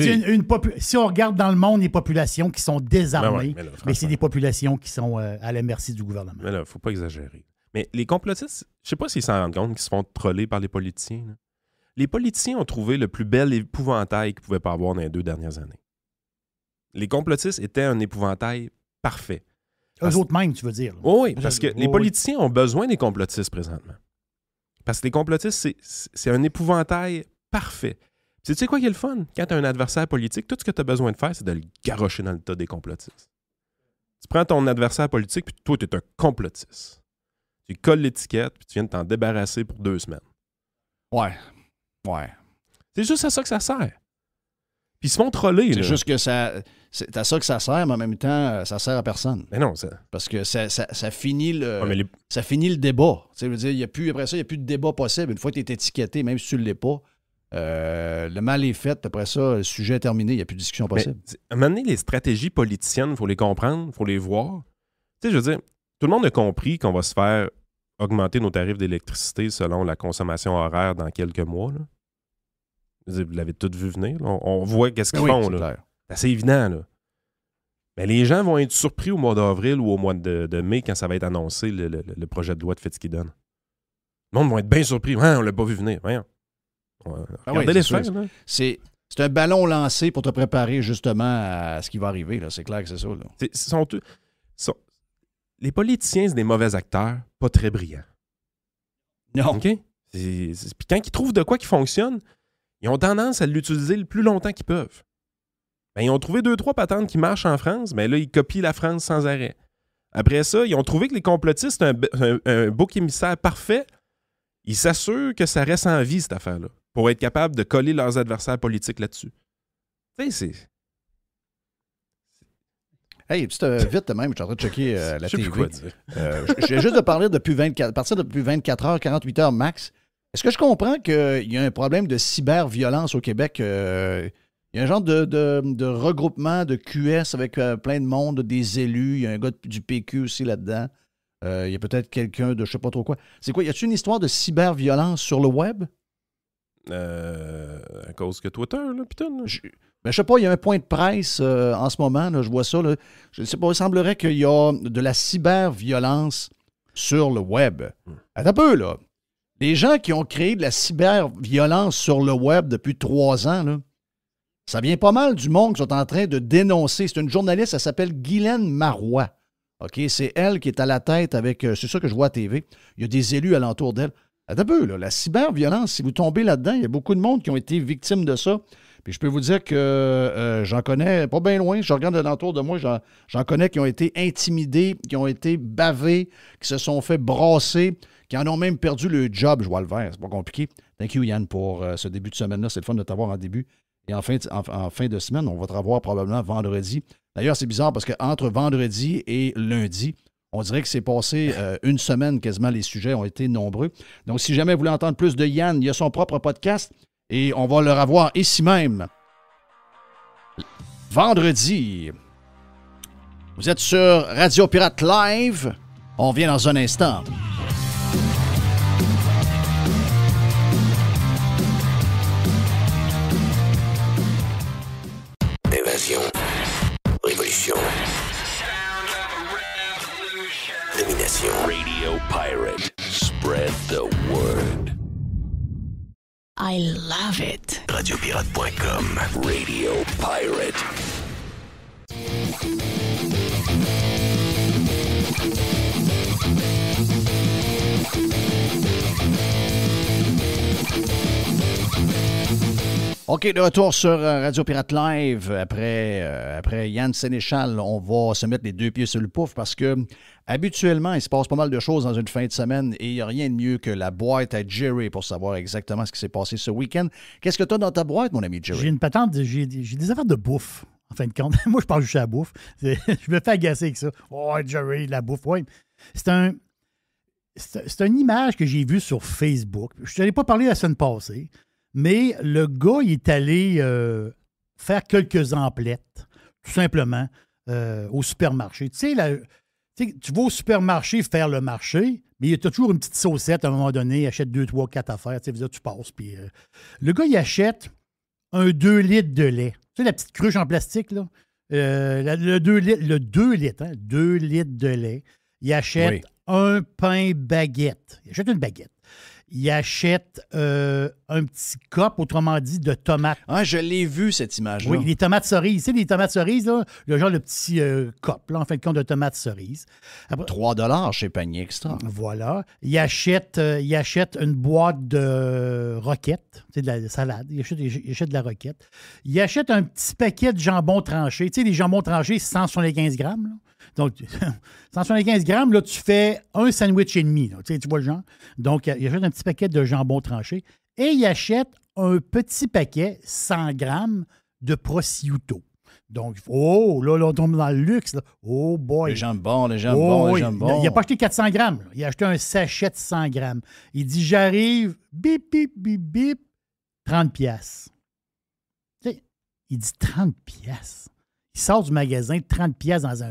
si on regarde dans le monde les populations qui sont désarmées, mais c'est des populations qui sont à la merci du gouvernement. Mais là, il ne faut pas exagérer. Mais les complotistes, je ne sais pas s'ils s'en rendent compte qu'ils se font troller par les politiciens. Là. Les politiciens ont trouvé le plus bel épouvantail qu'ils pouvaient pas avoir dans les 2 dernières années. Les complotistes étaient un épouvantail parfait. Eux autres même, tu veux dire. Oui, parce que les politiciens ont besoin des complotistes présentement. Parce que les complotistes, c'est un épouvantail parfait. Tu sais quoi qui est le fun? Quand tu as un adversaire politique, tout ce que tu as besoin de faire, c'est de le garrocher dans le tas des complotistes. Tu prends ton adversaire politique, puis toi, tu es un complotiste. Tu colles l'étiquette, puis tu viens de t'en débarrasser pour 2 semaines. Ouais. C'est juste à ça que ça sert. Puis ils se font troller. C'est juste que c'est à ça que ça sert, mais en même temps, ça sert à personne. Mais non, ça... Parce que ça finit ça finit le débat. Tu sais, je veux dire, après ça, il n'y a plus de débat possible. Une fois que tu es étiqueté, même si tu ne l'es pas, le mal est fait. Après ça, le sujet est terminé. Il n'y a plus de discussion possible. Mais, à un moment donné, les stratégies politiciennes, il faut les comprendre, il faut les voir. Tu sais, je veux dire, tout le monde a compris qu'on va se faire augmenter nos tarifs d'électricité selon la consommation horaire dans quelques mois. Là. Vous l'avez tout vu venir. Là. On voit qu'est-ce qu'ils font. Là. C'est assez évident. Là. Mais les gens vont être surpris au mois d'avril ou au mois de mai quand ça va être annoncé le projet de loi de Fitzgibbon. Le monde va être bien surpris. On ne l'a pas vu venir. Voyons. Regardez les faits. C'est un ballon lancé pour te préparer justement à ce qui va arriver. Là. C'est clair que c'est ça. Là. Les politiciens, c'est des mauvais acteurs, pas très brillants. Non. OK? Puis quand ils trouvent de quoi qui fonctionne, ils ont tendance à l'utiliser le plus longtemps qu'ils peuvent. Ben, ils ont trouvé 2-3 patentes qui marchent en France, mais là, ils copient la France sans arrêt. Après ça, ils ont trouvé que les complotistes, c'est un bouc émissaire parfait. Ils s'assurent que ça reste en vie, cette affaire-là, pour être capable de coller leurs adversaires politiques là-dessus. Tu sais, c'est... Hey, vite même, je suis en train de checker la TV. Quoi dire. Je viens juste de parler à partir de depuis 24 heures, 48 heures max. Est-ce que je comprends qu'il y a un problème de cyberviolence au Québec? Il y a un genre de regroupement de QS avec plein de monde, des élus. Il y a un gars du PQ aussi là-dedans. Il y a peut-être quelqu'un de je sais pas trop quoi. C'est quoi? Y a-t-il une histoire de cyberviolence sur le web? À cause que Twitter, là, putain. Là. Je sais pas, il y a un point de presse en ce moment, là, je vois ça. Là, je ne sais pas, il semblerait qu'il y a de la cyberviolence sur le web. Attends un peu, là. Les gens qui ont créé de la cyberviolence sur le web depuis 3 ans, là, ça vient pas mal du monde qui sont en train de dénoncer. C'est une journaliste, elle s'appelle Guylaine Marois. OK, c'est elle qui est à la tête avec... c'est ça que je vois à TV. Il y a des élus alentour d'elle. Attends un peu, là, la cyberviolence, si vous tombez là-dedans, il y a beaucoup de monde qui ont été victimes de ça. Puis je peux vous dire que j'en connais pas bien loin. Je regarde alentour de moi, j'en connais qui ont été intimidés, qui ont été bavés, qui se sont fait brasser, qui en ont même perdu le job. Je vois le vert, c'est pas compliqué. Thank you, Yann, pour ce début de semaine-là. C'est le fun de t'avoir en début. Et en fin de semaine, on va te revoir probablement vendredi. D'ailleurs, c'est bizarre parce qu'entre vendredi et lundi, on dirait que c'est passé une semaine quasiment. Les sujets ont été nombreux. Donc, si jamais vous voulez entendre plus de Yann, il y a son propre podcast. Et on va le revoir ici même. Vendredi. Vous êtes sur Radio Pirate Live. On vient dans un instant. Évasion. Révolution. Domination. Radio Pirate. Spread the word. I love it. Radiopirate.com. Radio Pirate. OK, de retour sur Radio Pirate Live. Après Yann Sénéchal, on va se mettre les deux pieds sur le pouf parce que habituellement, il se passe pas mal de choses dans une fin de semaine et il n'y a rien de mieux que la boîte à Jerry pour savoir exactement ce qui s'est passé ce week-end. Qu'est-ce que tu as dans ta boîte, mon ami Jerry? J'ai une patente, j'ai des affaires de bouffe, en fin de compte. Moi, je parle juste à la bouffe. Je me fais agacer avec ça. Oh, Jerry, la bouffe, oui. C'est une image que j'ai vue sur Facebook. Je ne t'en ai pas parlé la semaine passée. Mais le gars, il est allé faire quelques emplettes, tout simplement, au supermarché. Tu sais, tu vas au supermarché faire le marché, mais il y a toujours une petite saucette à un moment donné, il achète 2, 3, 4 affaires. Tu sais, tu passes. Puis, le gars, il achète un 2 litres de lait. Tu sais, la petite cruche en plastique, là? Le 2 litres, hein? 2 litres de lait. Il achète un pain baguette. Il achète une baguette. Il achète un petit cop, autrement dit, de tomates. Ah, je l'ai vu, cette image-là. Oui, les tomates cerises. Tu sais, les tomates cerises, là, le petit cop, là, en fin de compte, de tomates cerises. Après, 3 $ chez Panier Extra. Voilà. Il achète une boîte de roquettes, tu sais, de la salade. Il achète de la roquette. Il achète un petit paquet de jambon tranché. Tu sais, les jambons tranchés, 175 grammes, là. Donc, 175 grammes, là, tu fais un sandwich et demi. Là, tu vois le genre? Donc, il achète un petit paquet de jambon tranché et il achète un petit paquet, 100 grammes, de prosciutto. Donc, là, on tombe dans le luxe. Là. Oh boy! Les jambons, les jambons. Il n'a pas acheté 400 grammes. Là. Il a acheté un sachet de 100 grammes. Il dit, j'arrive, bip, bip, bip, bip, 30 piastres. Tu sais, il dit 30 piastres. Il sort du magasin, 30 piastres dans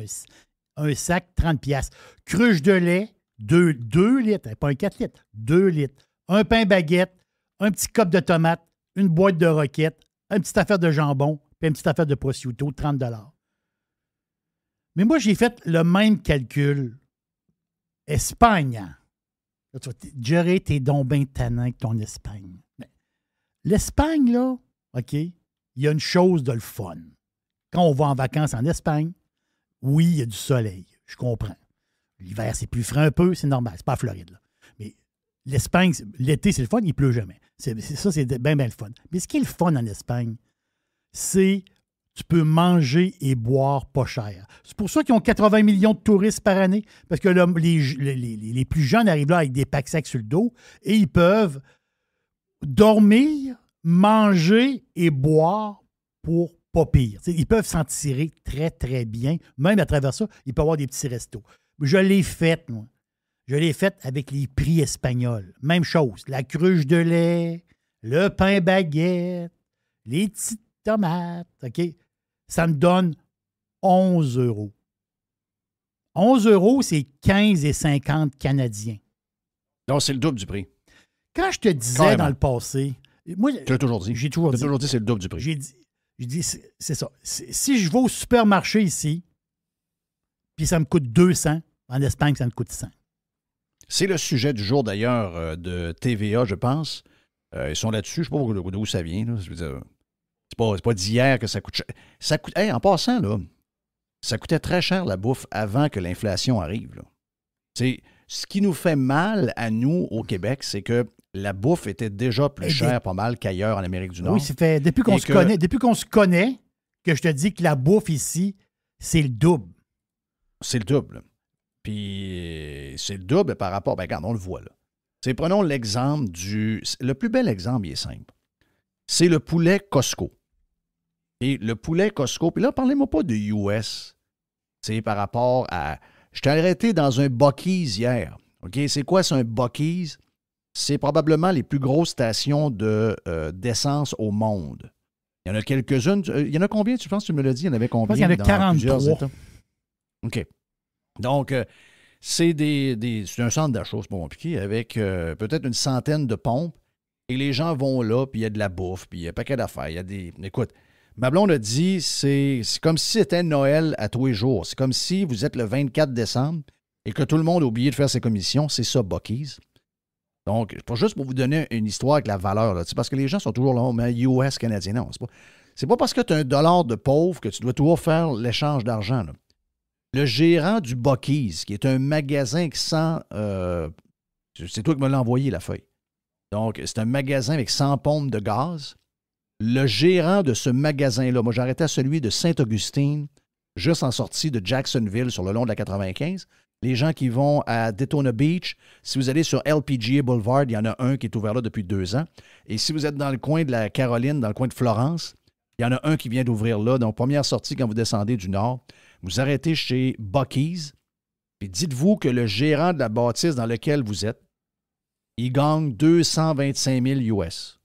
un sac, 30 piastres. Cruche de lait, 2 litres, pas un 4 litres, 2 litres. Un pain baguette, un petit cop de tomates, une boîte de roquettes, une petite affaire de jambon, puis une petite affaire de prosciutto, 30 $. Mais moi, j'ai fait le même calcul. Espagne. Là, tu vas te dire, Jerry, t'es donc bien tannant avec ton Espagne. Mais l'Espagne, là, OK, il y a une chose de le fun. Quand on va en vacances en Espagne, oui, il y a du soleil, je comprends. L'hiver, c'est plus frais un peu, c'est normal, c'est pas la Floride. Là. Mais l'Espagne, l'été, c'est le fun, il pleut jamais. C'est bien le fun. Mais ce qui est le fun en Espagne, c'est tu peux manger et boire pas cher. C'est pour ça qu'ils ont 80 millions de touristes par année, parce que les plus jeunes arrivent là avec des pack-sacs sur le dos et ils peuvent dormir, manger et boire pour pas pire. T'sais, ils peuvent s'en tirer très, très bien. Même à travers ça, ils peuvent avoir des petits restos. Je l'ai fait, moi. Je l'ai fait avec les prix espagnols. Même chose. La cruche de lait, le pain baguette, les petites tomates. OK? Ça me donne 11 €. 11 €, c'est 15,50 canadiens. Donc, c'est le double du prix. Quand je te disais Carrément. dans le passé... Moi, Tu l'as toujours dit. J'ai toujours dit. Tu l'as toujours dit, c'est le double du prix. J'ai dit, c'est ça. Si je vais au supermarché ici, puis ça me coûte 200, en Espagne, ça me coûte 100. C'est le sujet du jour, d'ailleurs, de TVA, je pense. Ils sont là-dessus. Je ne sais pas d'où ça vient. Là. Je veux dire, c'est pas d'hier que ça coûte cher. Ça coûte, en passant, là, ça coûtait très cher, la bouffe, avant que l'inflation arrive. Là. Ce qui nous fait mal à nous, au Québec, c'est que la bouffe était déjà plus chère pas mal qu'ailleurs en Amérique du Nord. Oui, c'est fait. Depuis qu'on se connaît, que je te dis que la bouffe ici, c'est le double. C'est le double. Puis c'est le double par rapport... Ben, regarde, on le voit là. Prenons l'exemple du... Le plus bel exemple, il est simple. C'est le poulet Costco. Et le poulet Costco... Puis là, parlez-moi pas de US. C'est par rapport à... Je t'ai arrêté dans un Buc-ee's hier. OK? C'est quoi, c'est un Buc-ee's? C'est probablement les plus grosses stations d'essence au monde. Il y en a quelques-unes. Il y en a combien, tu penses, tu me l'as dit? Il y en avait combien? Je pense qu'il y en a 43. OK. Donc, c'est c'est un centre d'achat, c'est pas compliqué, avec peut-être une centaine de pompes. Et les gens vont là, puis il y a de la bouffe, puis il y a un paquet d'affaires. Il y a des... Écoute, ma blonde a dit, c'est comme si c'était Noël à tous les jours. C'est comme si vous êtes le 24 décembre et que tout le monde a oublié de faire ses commissions. C'est ça, Buc-ee's. Donc, pas juste pour vous donner une histoire avec la valeur, là, parce que les gens sont toujours là, mais US, Canadien. Non, c'est pas parce que tu as $1 de pauvre que tu dois toujours faire l'échange d'argent. Là. Le gérant du Buc-ee's, qui est un magasin qui sent... c'est toi qui me l'as envoyé, la feuille. Donc, c'est un magasin avec 100 pompes de gaz. Le gérant de ce magasin-là, moi, j'arrêtais à celui de Saint-Augustine, juste en sortie de Jacksonville, sur le long de la 95. Les gens qui vont à Daytona Beach, si vous allez sur LPGA Boulevard, il y en a un qui est ouvert là depuis 2 ans. Et si vous êtes dans le coin de la Caroline, dans le coin de Florence, il y en a un qui vient d'ouvrir là. Donc, première sortie quand vous descendez du nord, vous arrêtez chez Buc-ee's, puis dites-vous que le gérant de la bâtisse dans laquelle vous êtes, il gagne 225 000 US.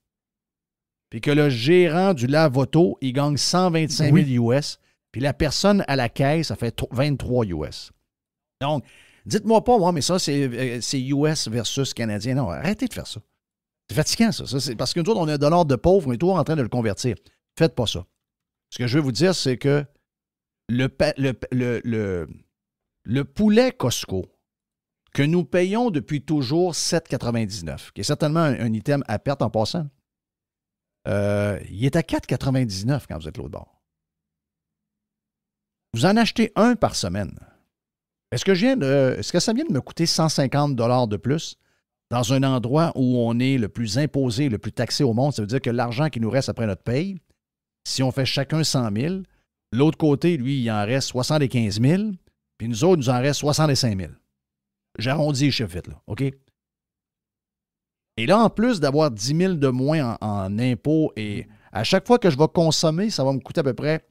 Puis que le gérant du lave-auto, il gagne 125 000 US. Puis la personne à la caisse, ça fait 23 US. Donc, dites-moi pas, moi, mais ça, c'est US versus Canadien. Non, arrêtez de faire ça. C'est fatigant, ça. C'est parce que nous autres, on a $1 de pauvre, on est toujours en train de le convertir. Faites pas ça. Ce que je veux vous dire, c'est que le poulet Costco, que nous payons depuis toujours 7,99, qui est certainement un item à perte en passant, il est à 4,99 quand vous êtes l'autre bord. Vous en achetez un par semaine. Est-ce que ça vient de me coûter 150 $ de plus dans un endroit où on est le plus imposé, le plus taxé au monde? Ça veut dire que l'argent qui nous reste après notre paye, si on fait chacun 100 000, l'autre côté, lui, il en reste 75 000, puis nous autres, il nous en reste 65 000. J'arrondis les chiffres vite, là, OK? Et là, en plus d'avoir 10 000 de moins en impôts, et à chaque fois que je vais consommer, ça va me coûter à peu près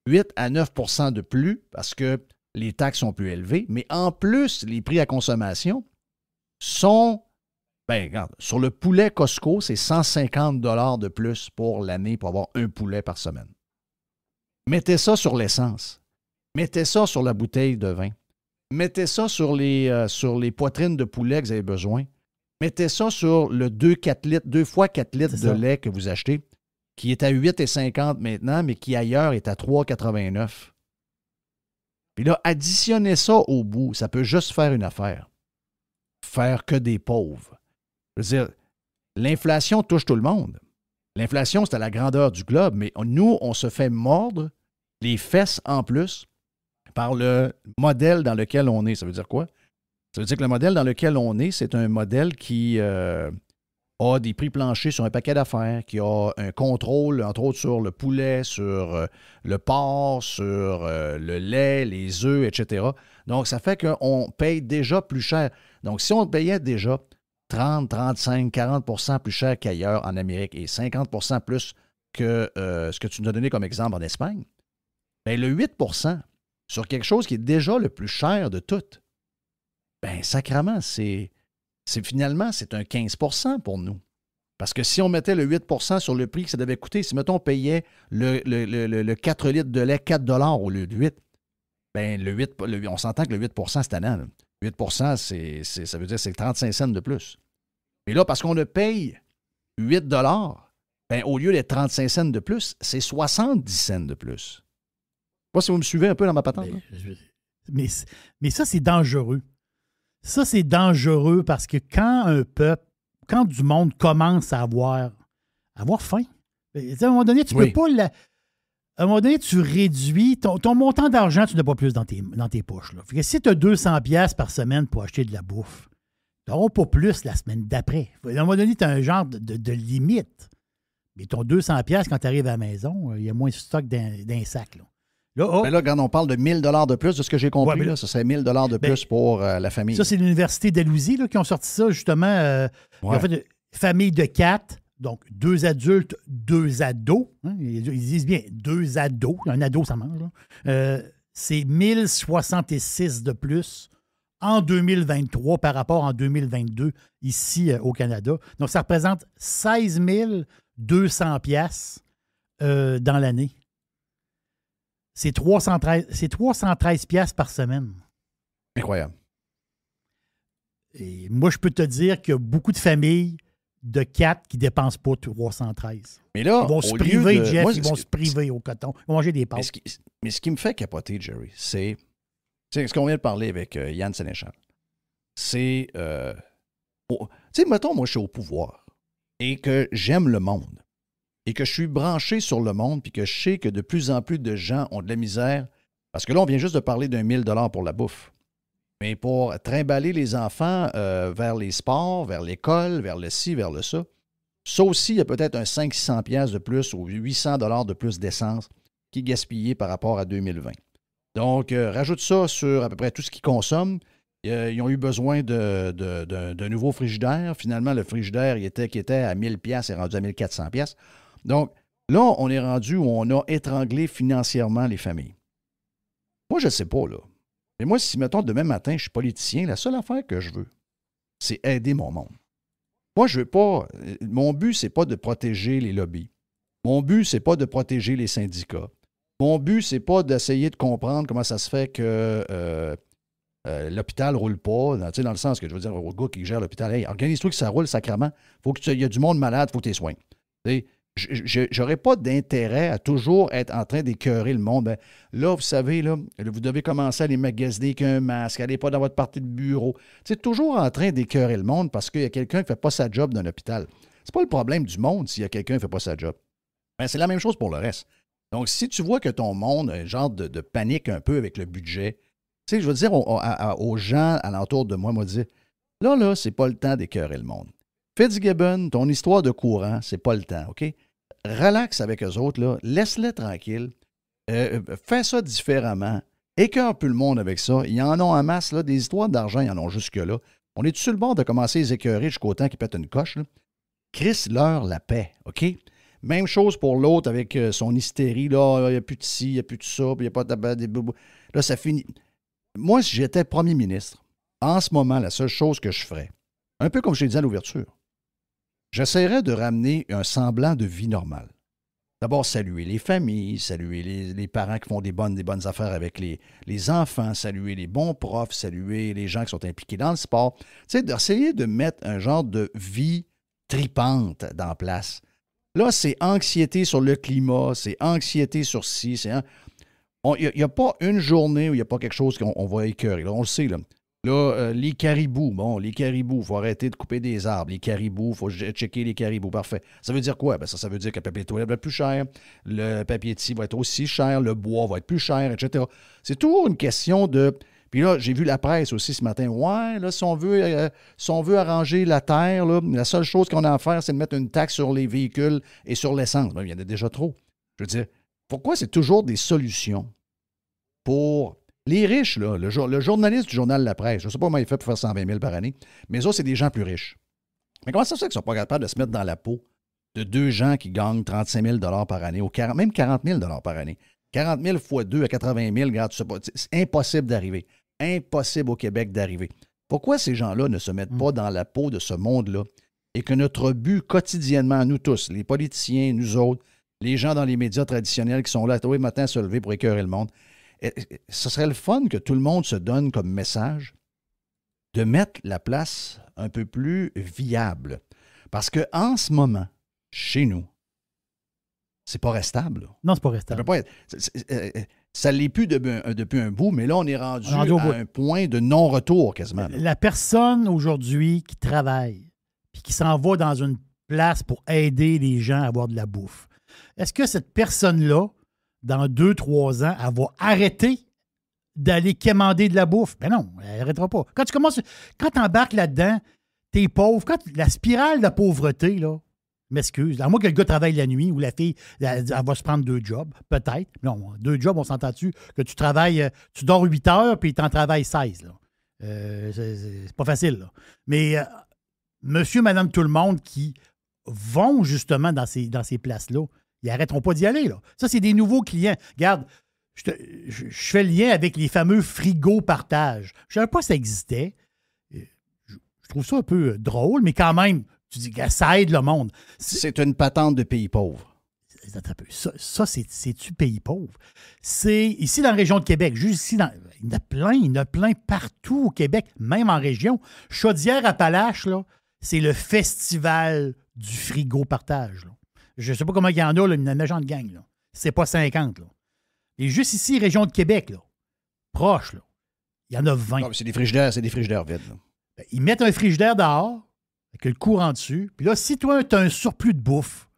8 à 9 % de plus, parce que les taxes sont plus élevées, mais en plus, les prix à consommation sont... Ben, regarde, sur le poulet Costco, c'est 150 $ de plus pour l'année pour avoir un poulet par semaine. Mettez ça sur l'essence. Mettez ça sur la bouteille de vin. Mettez ça sur les poitrines de poulet que vous avez besoin. Mettez ça sur le 2 fois 4 litres de lait que vous achetez, qui est à 8,50 maintenant, mais qui ailleurs est à 3,89. Puis là, additionnez ça au bout. Ça peut juste faire une affaire. Faire que des pauvres. Je veux dire, l'inflation touche tout le monde. L'inflation, c'est à la grandeur du globe, mais nous, on se fait mordre les fesses en plus par le modèle dans lequel on est. Ça veut dire quoi? Ça veut dire que le modèle dans lequel on est, c'est un modèle qui a des prix planchers sur un paquet d'affaires, qui a un contrôle, entre autres, sur le poulet, sur le porc, sur le lait, les œufs, etc. Donc, ça fait qu'on paye déjà plus cher. Donc, si on payait déjà 30, 35, 40 % plus cher qu'ailleurs en Amérique et 50 % plus que ce que tu nous as donné comme exemple en Espagne, bien, le 8 % sur quelque chose qui est déjà le plus cher de tout, bien, sacrément, finalement, c'est un 15 % pour nous. Parce que si on mettait le 8 % sur le prix que ça devait coûter, si, mettons, on payait le 4 litres de lait 4 $ au lieu de 8, bien, on s'entend que le 8 % c'est tannant. Là. 8 % ça veut dire que c'est 35 cents de plus. Mais là, parce qu'on le paye 8 $, bien, au lieu d'être 35 cents de plus, c'est 70 cents de plus. Je ne sais pas si vous me suivez un peu dans ma patente. Mais ça, c'est dangereux. Ça, c'est dangereux parce que quand du monde commence à avoir faim, à un moment donné, tu peux pas... À un moment donné, tu réduis ton montant d'argent, tu n'as pas plus dans tes poches. Là. Fait que si tu as 200$ par semaine pour acheter de la bouffe, tu n'auras pas plus la semaine d'après. À un moment donné, tu as un genre de limite. Mais ton 200$, quand tu arrives à la maison, il y a moins de stock d'un sac. Là. Mais là, quand on parle de 1 000 $ de plus, de ce que j'ai compris, là, ça serait 1 000 $ de plus pour la famille. Ça, c'est l'Université d'Alousie qui ont sorti ça, justement. Ils ont fait une famille de 4. Donc, 2 adultes, 2 ados. Hein, ils disent bien 2 ados. Un ado, ça mange. C'est 1066 de plus en 2023 par rapport en 2022 ici au Canada. Donc, ça représente 16 200$ dans l'année. c'est 313 piastres par semaine. Incroyable. Et moi, je peux te dire qu'il y a beaucoup de familles de 4 qui ne dépensent pas 313. Mais là, Ils vont se au priver, lieu de- Jeff, moi, ils vont se priver au coton. Ils vont manger des Mais pâtes. ce qui me fait capoter, Jerry, c'est ce qu'on vient de parler avec Yann Sénéchal. C'est, tu sais, mettons, moi, je suis au pouvoir et que j'aime le monde et que je suis branché sur le monde puis que je sais que de plus en plus de gens ont de la misère parce que là, on vient juste de parler d'un 1 000 $ pour la bouffe. Mais pour trimballer les enfants vers les sports, vers l'école, vers le ci, vers le ça, ça aussi, il y a peut-être un 500-600 piastres de plus ou 800 $ de plus d'essence qui est gaspillé par rapport à 2020. Donc, rajoute ça sur à peu près tout ce qu'ils consomment. Ils ont eu besoin d'un nouveau frigidaire. Finalement, le frigidaire qui était à 1000 piastres est rendu à 1400 piastres. Donc, là, on est rendu où on a étranglé financièrement les familles. Moi, je ne sais pas, là. Mais moi, si, mettons, demain matin, je suis politicien, la seule affaire que je veux, c'est aider mon monde. Moi, je veux pas... Mon but, c'est pas de protéger les lobbies. Mon but, c'est pas de protéger les syndicats. Mon but, c'est pas d'essayer de comprendre comment ça se fait que l'hôpital ne roule pas, dans le sens que je veux dire au gars qui gère l'hôpital, hey, organise-toi que ça roule sacrément. Il y a du monde malade, il faut que tu les soignes. J'aurais pas d'intérêt à toujours être en train d'écœurer le monde. Ben, là, vous savez, là, vous devez commencer à les magasiner qu'un masque, allez pas dans votre partie de bureau. C'est toujours en train d'écœurer le monde parce qu'il y a quelqu'un qui ne fait pas sa job dans un hôpital. C'est pas le problème du monde s'il y a quelqu'un qui ne fait pas sa job. Ben, c'est la même chose pour le reste. Donc, si tu vois que ton monde a un genre de panique un peu avec le budget, tu sais, je veux dire aux gens alentour de moi, dire, là, c'est pas le temps d'écœurer le monde. Fitzgibbon, ton histoire de courant, c'est pas le temps, OK? Relax avec eux autres, là. Laisse-les tranquilles. Fais ça différemment. Écœure un peu le monde avec ça. Ils en ont en masse, là. Des histoires d'argent, ils en ont jusque-là. On est sur le bord de commencer à les écœurer jusqu'au temps qu'ils pètent une coche, là. Crisse-leur la paix, OK? Même chose pour l'autre avec son hystérie, là. Il n'y a plus de ci, il n'y a plus de ça, puis il n'y a pas de... Là, ça finit. Moi, si j'étais premier ministre, en ce moment, la seule chose que je ferais, un peu comme je l'ai dit à l'ouverture, j'essaierais de ramener un semblant de vie normale. D'abord, saluer les familles, saluer les parents qui font des bonnes affaires avec les enfants, saluer les bons profs, saluer les gens qui sont impliqués dans le sport. Tu sais, d'essayer de mettre un genre de vie tripante dans place. Là, c'est anxiété sur le climat, c'est anxiété sur ci, c'est... Il n'y a pas une journée où il n'y a pas quelque chose qu'on va écœurer. Là, on le sait, là. Là, les caribous, il faut arrêter de couper des arbres. Les caribous, il faut checker les caribous. Parfait. Ça veut dire quoi? Ben ça veut dire que le papier de toilette va être plus cher, le papier de scie va être aussi cher, le bois va être plus cher, etc. C'est toujours une question de... Puis là, j'ai vu la presse aussi ce matin. Ouais, là, si on veut arranger la terre, là, la seule chose qu'on a à faire, c'est de mettre une taxe sur les véhicules et sur l'essence. Ben, il y en a déjà trop. Je veux dire, pourquoi c'est toujours des solutions pour... Les riches, là, le journaliste du journal La Presse, je ne sais pas comment il fait pour faire 120 000 par année, mais ça, c'est des gens plus riches. Mais comment ça se fait qu'ils ne sont pas capables de se mettre dans la peau de deux gens qui gagnent 35 000 $ par année, ou même 40 000 $ par année? 40 000 fois 2 à 80 000, regarde, c'est impossible d'arriver. Impossible au Québec d'arriver. Pourquoi ces gens-là ne se mettent pas dans la peau de ce monde-là et que notre but quotidiennement, nous tous, les politiciens, nous autres, les gens dans les médias traditionnels qui sont là tous les matins à se lever pour écœurer le monde, ce serait le fun que tout le monde se donne comme message de mettre la place un peu plus viable. Parce qu'en ce moment, chez nous, c'est pas restable. Là. Non, c'est pas restable. Ça peut pas être, ça ne l'est plus depuis un bout, mais là, on est rendu à un point de non-retour quasiment. Là. La personne aujourd'hui qui travaille puis qui s'en va dans une place pour aider les gens à avoir de la bouffe, est-ce que cette personne-là, dans 2-3 ans, elle va arrêter d'aller quémander de la bouffe? Ben non, elle n'arrêtera pas. Quand tu embarques là-dedans, t'es pauvre. Quand la spirale de la pauvreté, là, m'excuse, à moins que le gars travaille la nuit ou la fille, elle va se prendre 2 jobs, peut-être. Non, 2 jobs, on s'entend-tu que tu travailles, tu dors 8 heures puis tu en travailles 16. Là. C'est pas facile. Là. Mais monsieur, madame, tout le monde qui vont justement dans ces places-là, ils n'arrêteront pas d'y aller. Là. Ça, c'est des nouveaux clients. Regarde, je fais le lien avec les fameux frigos partage. Je ne savais pas que ça existait. Je trouve ça un peu drôle, mais quand même, tu dis que ça aide le monde. C'est une patente de pays pauvres. Ça, c'est-tu pays pauvre? C'est ici dans la région de Québec, juste ici, il y en a plein partout au Québec, même en région. Chaudière-Appalaches, là, c'est le festival du frigo partage. Là. Je ne sais pas comment il y en a, là, une méchante gang. Là. C'est pas 50. Là. Et juste ici, région de Québec, là, proche, là, il y en a 20. Non, c'est des frigidaires vides. Là. Ben, ils mettent un frigidaire dehors, avec le courant dessus. Puis là, si toi, tu as un surplus de bouffe,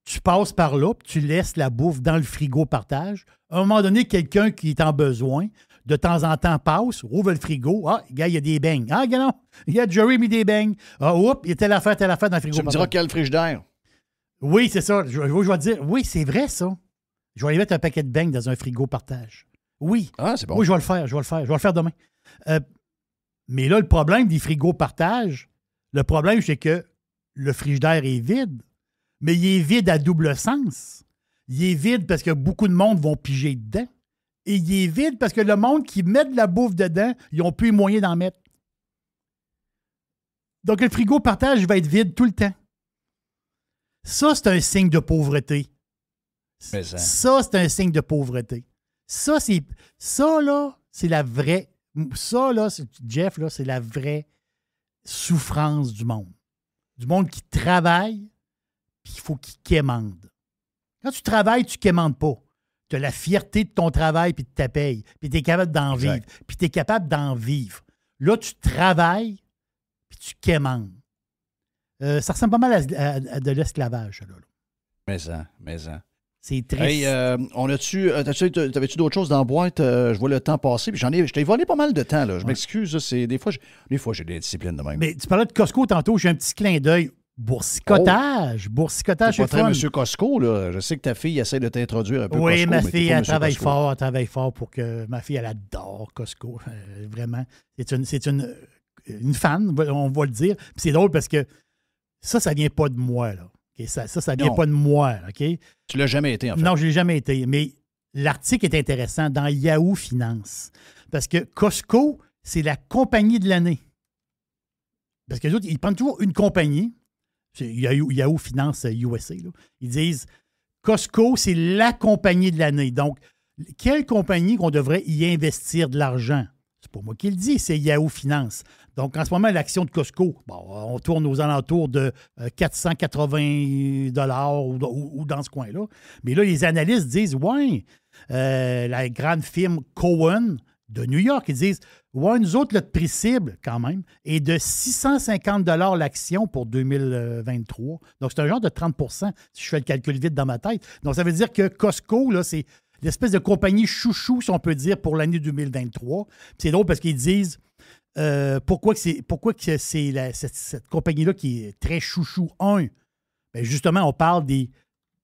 tu passes par là, puis tu laisses la bouffe dans le frigo partage. À un moment donné, quelqu'un qui est en besoin, de temps en temps, passe, ouvre le frigo. Ah, gars, il y a des beignes. Ah, gars, non, il y a Jerry mis des beignes. Ah, oups, il y a telle affaire dans le frigo. Tu me diras quel frigidaire? Oui, c'est ça. Je vais te dire, oui, c'est vrai, ça. Je vais aller mettre un paquet de beignes dans un frigo partage. Oui. Ah, c'est bon. Oui, je vais le faire. Je vais le faire demain. Mais là, le problème des frigos partage, le problème, c'est que le frigidaire est vide. Mais il est vide à double sens. Il est vide parce que beaucoup de monde vont piger dedans. Et il est vide parce que le monde qui met de la bouffe dedans, ils n'ont plus les moyens d'en mettre. Donc, le frigo partage va être vide tout le temps. Ça, c'est un signe de pauvreté. Ça, c'est un signe de pauvreté. Ça, là, c'est la vraie... Ça, là, Jeff, là, c'est la vraie souffrance du monde. Du monde qui travaille, puis il faut qu'il quémande. Quand tu travailles, tu ne quémandes pas. Tu as la fierté de ton travail puis de ta paye, puis tu es capable d'en vivre, puis tu es capable d'en vivre. Là, tu travailles, puis tu quémandes. Ça ressemble pas mal à de l'esclavage, là. Mais ça. C'est triste. Hey, t'avais-tu d'autres choses dans la boîte? Je vois le temps passer, puis je t'ai volé pas mal de temps, là. Je m'excuse, des fois, j'ai des disciplines de même. Mais tu parlais de Costco tantôt, j'ai un petit clin d'œil. Boursicotage. Boursicotage, c'est c'est pas fun. très M. Costco, là. Je sais que ta fille essaie de t'introduire un peu oui, Costco. ma fille, elle travaille fort. Elle travaille fort pour que... Ma fille, elle adore Costco. Vraiment. C'est une fan, on va le dire. Puis c'est drôle parce que ça vient pas de moi, là. Okay? Ça vient pas de moi, OK? Tu l'as jamais été, en fait. Non, je ne l'ai jamais été. Mais l'article est intéressant dans Yahoo Finance. Parce que Costco, c'est la compagnie de l'année. Parce que les autres, ils prennent toujours une compagnie. C'est Yahoo Finance USA. Là. Ils disent Costco, c'est la compagnie de l'année. Donc, quelle compagnie qu'on devrait y investir de l'argent? C'est pas moi qui le dis, c'est Yahoo Finance. Donc, en ce moment, l'action de Costco, on tourne aux alentours de 480 $ ou dans ce coin-là. Mais là, les analystes disent, la grande firme Cowen de New York, ils disent, nous autres, notre prix cible, quand même, est de 650 $ l'action pour 2023. Donc, c'est un genre de 30 % si je fais le calcul vite dans ma tête. Donc, ça veut dire que Costco, là, c'est l'espèce de compagnie chouchou, si on peut dire, pour l'année 2023. Puis c'est drôle parce qu'ils disent pourquoi que c'est cette compagnie-là qui est très chouchou. Bien, justement, on parle des...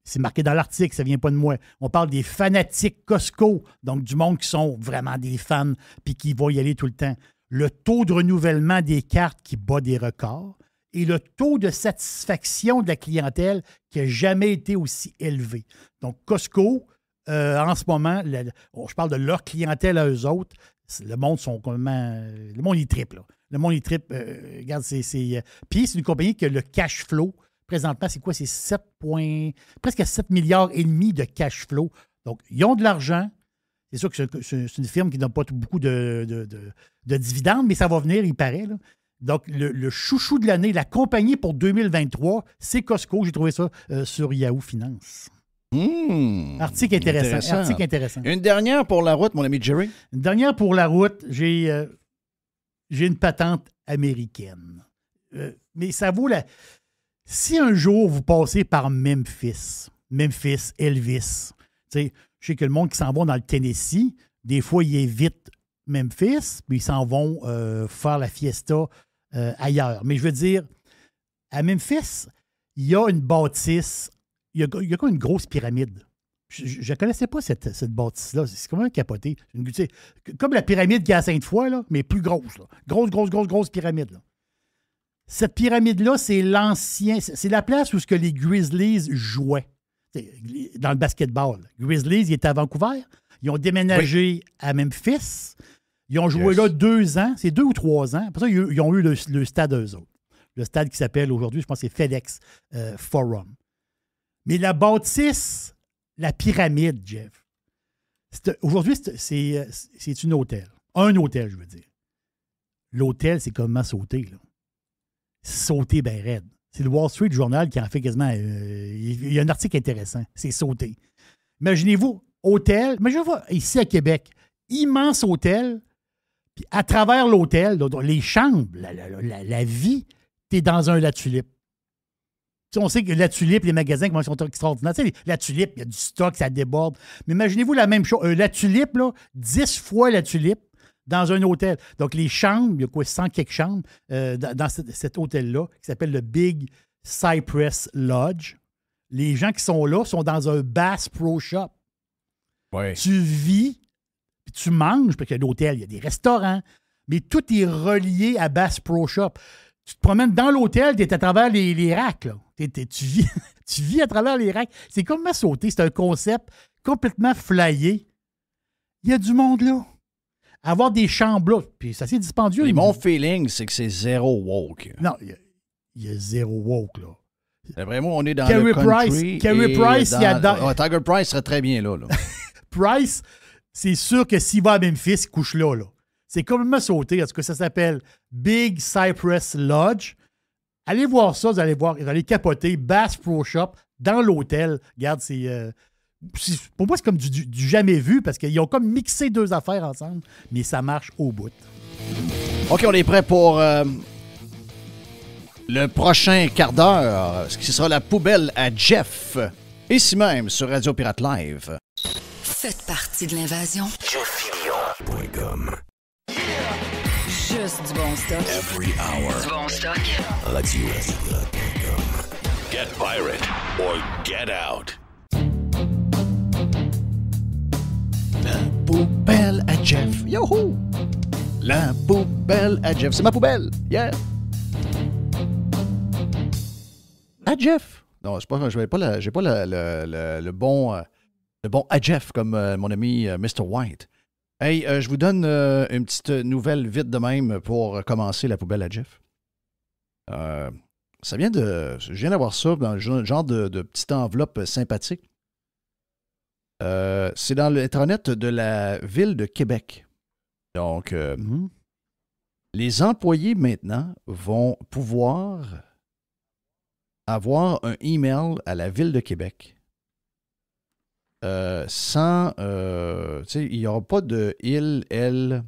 C'est marqué dans l'article, ça ne vient pas de moi. On parle des fanatiques Costco, donc du monde qui sont vraiment des fans puis qui vont y aller tout le temps. Le taux de renouvellement des cartes qui bat des records et le taux de satisfaction de la clientèle qui n'a jamais été aussi élevé. Donc, Costco, en ce moment, je parle de leur clientèle à eux autres, le monde le monde, il triple. Là. Le monde, il triple. Regarde, puis, c'est une compagnie qui a le cash flow. Présentement, c'est quoi? C'est presque 7 milliards et demi de cash flow. Donc, ils ont de l'argent. C'est sûr que c'est une firme qui n'a pas beaucoup de dividendes, mais ça va venir, il paraît. Là. Donc, le chouchou de l'année, la compagnie pour 2023, c'est Costco. J'ai trouvé ça sur Yahoo Finance. Article intéressant. Une dernière pour la route, mon ami Jerry. Une dernière pour la route. J'ai une patente américaine. Mais ça vaut la... Si un jour vous passez par Memphis, Elvis, je sais que le monde qui s'en va dans le Tennessee, des fois, ils évitent Memphis, puis ils s'en vont faire la fiesta ailleurs. Mais je veux dire, à Memphis, il y a une bâtisse, il y a comme une grosse pyramide. Je ne connaissais pas cette bâtisse-là. C'est comme un capoté. Comme la pyramide qui est à Sainte-Foy, là, mais plus grosse. Là. Grosse pyramide. Là. Cette pyramide-là, c'est la place où ce que les Grizzlies jouaient dans le basketball. Grizzlies, ils étaient à Vancouver. Ils ont déménagé à Memphis. Ils ont joué là 2 ans. C'est 2 ou 3 ans. Après ça, ils ont eu le stade eux autres. Le stade qui s'appelle aujourd'hui, je pense que c'est FedEx Forum. Mais la bâtisse, la pyramide, Jeff, aujourd'hui, c'est un hôtel. Un hôtel, je veux dire. L'hôtel, c'est comment sauter, là. Sauter ben raide. C'est le Wall Street Journal qui en fait quasiment... il y a un article intéressant. C'est sauter. Imaginez-vous, hôtel... Imaginez-vous, ici à Québec, immense hôtel, puis à travers l'hôtel, les chambres, la vie, t'es dans un La Tulipe. Tu sais, on sait que La Tulipe, les magasins, comment ils sont extraordinaires. Tu sais, La Tulipe, il y a du stock, ça déborde. Mais imaginez-vous la même chose. La Tulipe, là, 10 fois La Tulipe, dans un hôtel. Donc, les chambres, il y a quoi, 100 quelques chambres dans cet hôtel-là, qui s'appelle le Big Cypress Lodge. Les gens qui sont là sont dans un Bass Pro Shop. Ouais. Tu vis, puis tu manges, parce que l'hôtel, il y a des restaurants, mais tout est relié à Bass Pro Shop. Tu te promènes dans l'hôtel, tu es à travers les racks. Là. Tu vis à travers les racks. C'est comme sauter. C'est un concept complètement flyé. Il y a du monde là. Avoir des chambres là, puis ça c'est dispendieux. Et mon feeling, c'est que c'est zéro woke. Non, il y a zéro woke, là. D'après moi, on est dans Carey le country. Carey Price, il adore... Tiger Price serait très bien là. Price, c'est sûr que s'il va à Memphis, il couche là. C'est complètement sauté. En tout cas, ça s'appelle Big Cypress Lodge. Allez voir ça, vous allez voir. Vous allez capoter. Bass Pro Shop dans l'hôtel. Regarde, pour moi, c'est comme du jamais vu parce qu'ils ont comme mixé deux affaires ensemble, mais ça marche au bout. OK, on est prêt pour le prochain quart d'heure, ce qui sera la poubelle à Jeff, ici même sur Radio Pirate Live. Faites partie de l'invasion. JeffDion.com. Juste du bon stock. Every hour. Du bon stock. RadioPirate.com. Get pirate or get out. La poubelle à Jeff. Youhou! La poubelle à Jeff. C'est ma poubelle. Yeah! À Jeff. Non, c'est pas, j'ai pas le bon à Jeff comme mon ami Mr. White. Hey, je vous donne une petite nouvelle vite de même pour commencer la poubelle à Jeff. Je viens d'avoir ça dans le genre de petite enveloppe sympathique. C'est dans l'intranet de la ville de Québec. Donc, les employés maintenant vont pouvoir avoir un email à la ville de Québec sans... tu sais, il n'y aura pas de il, elle.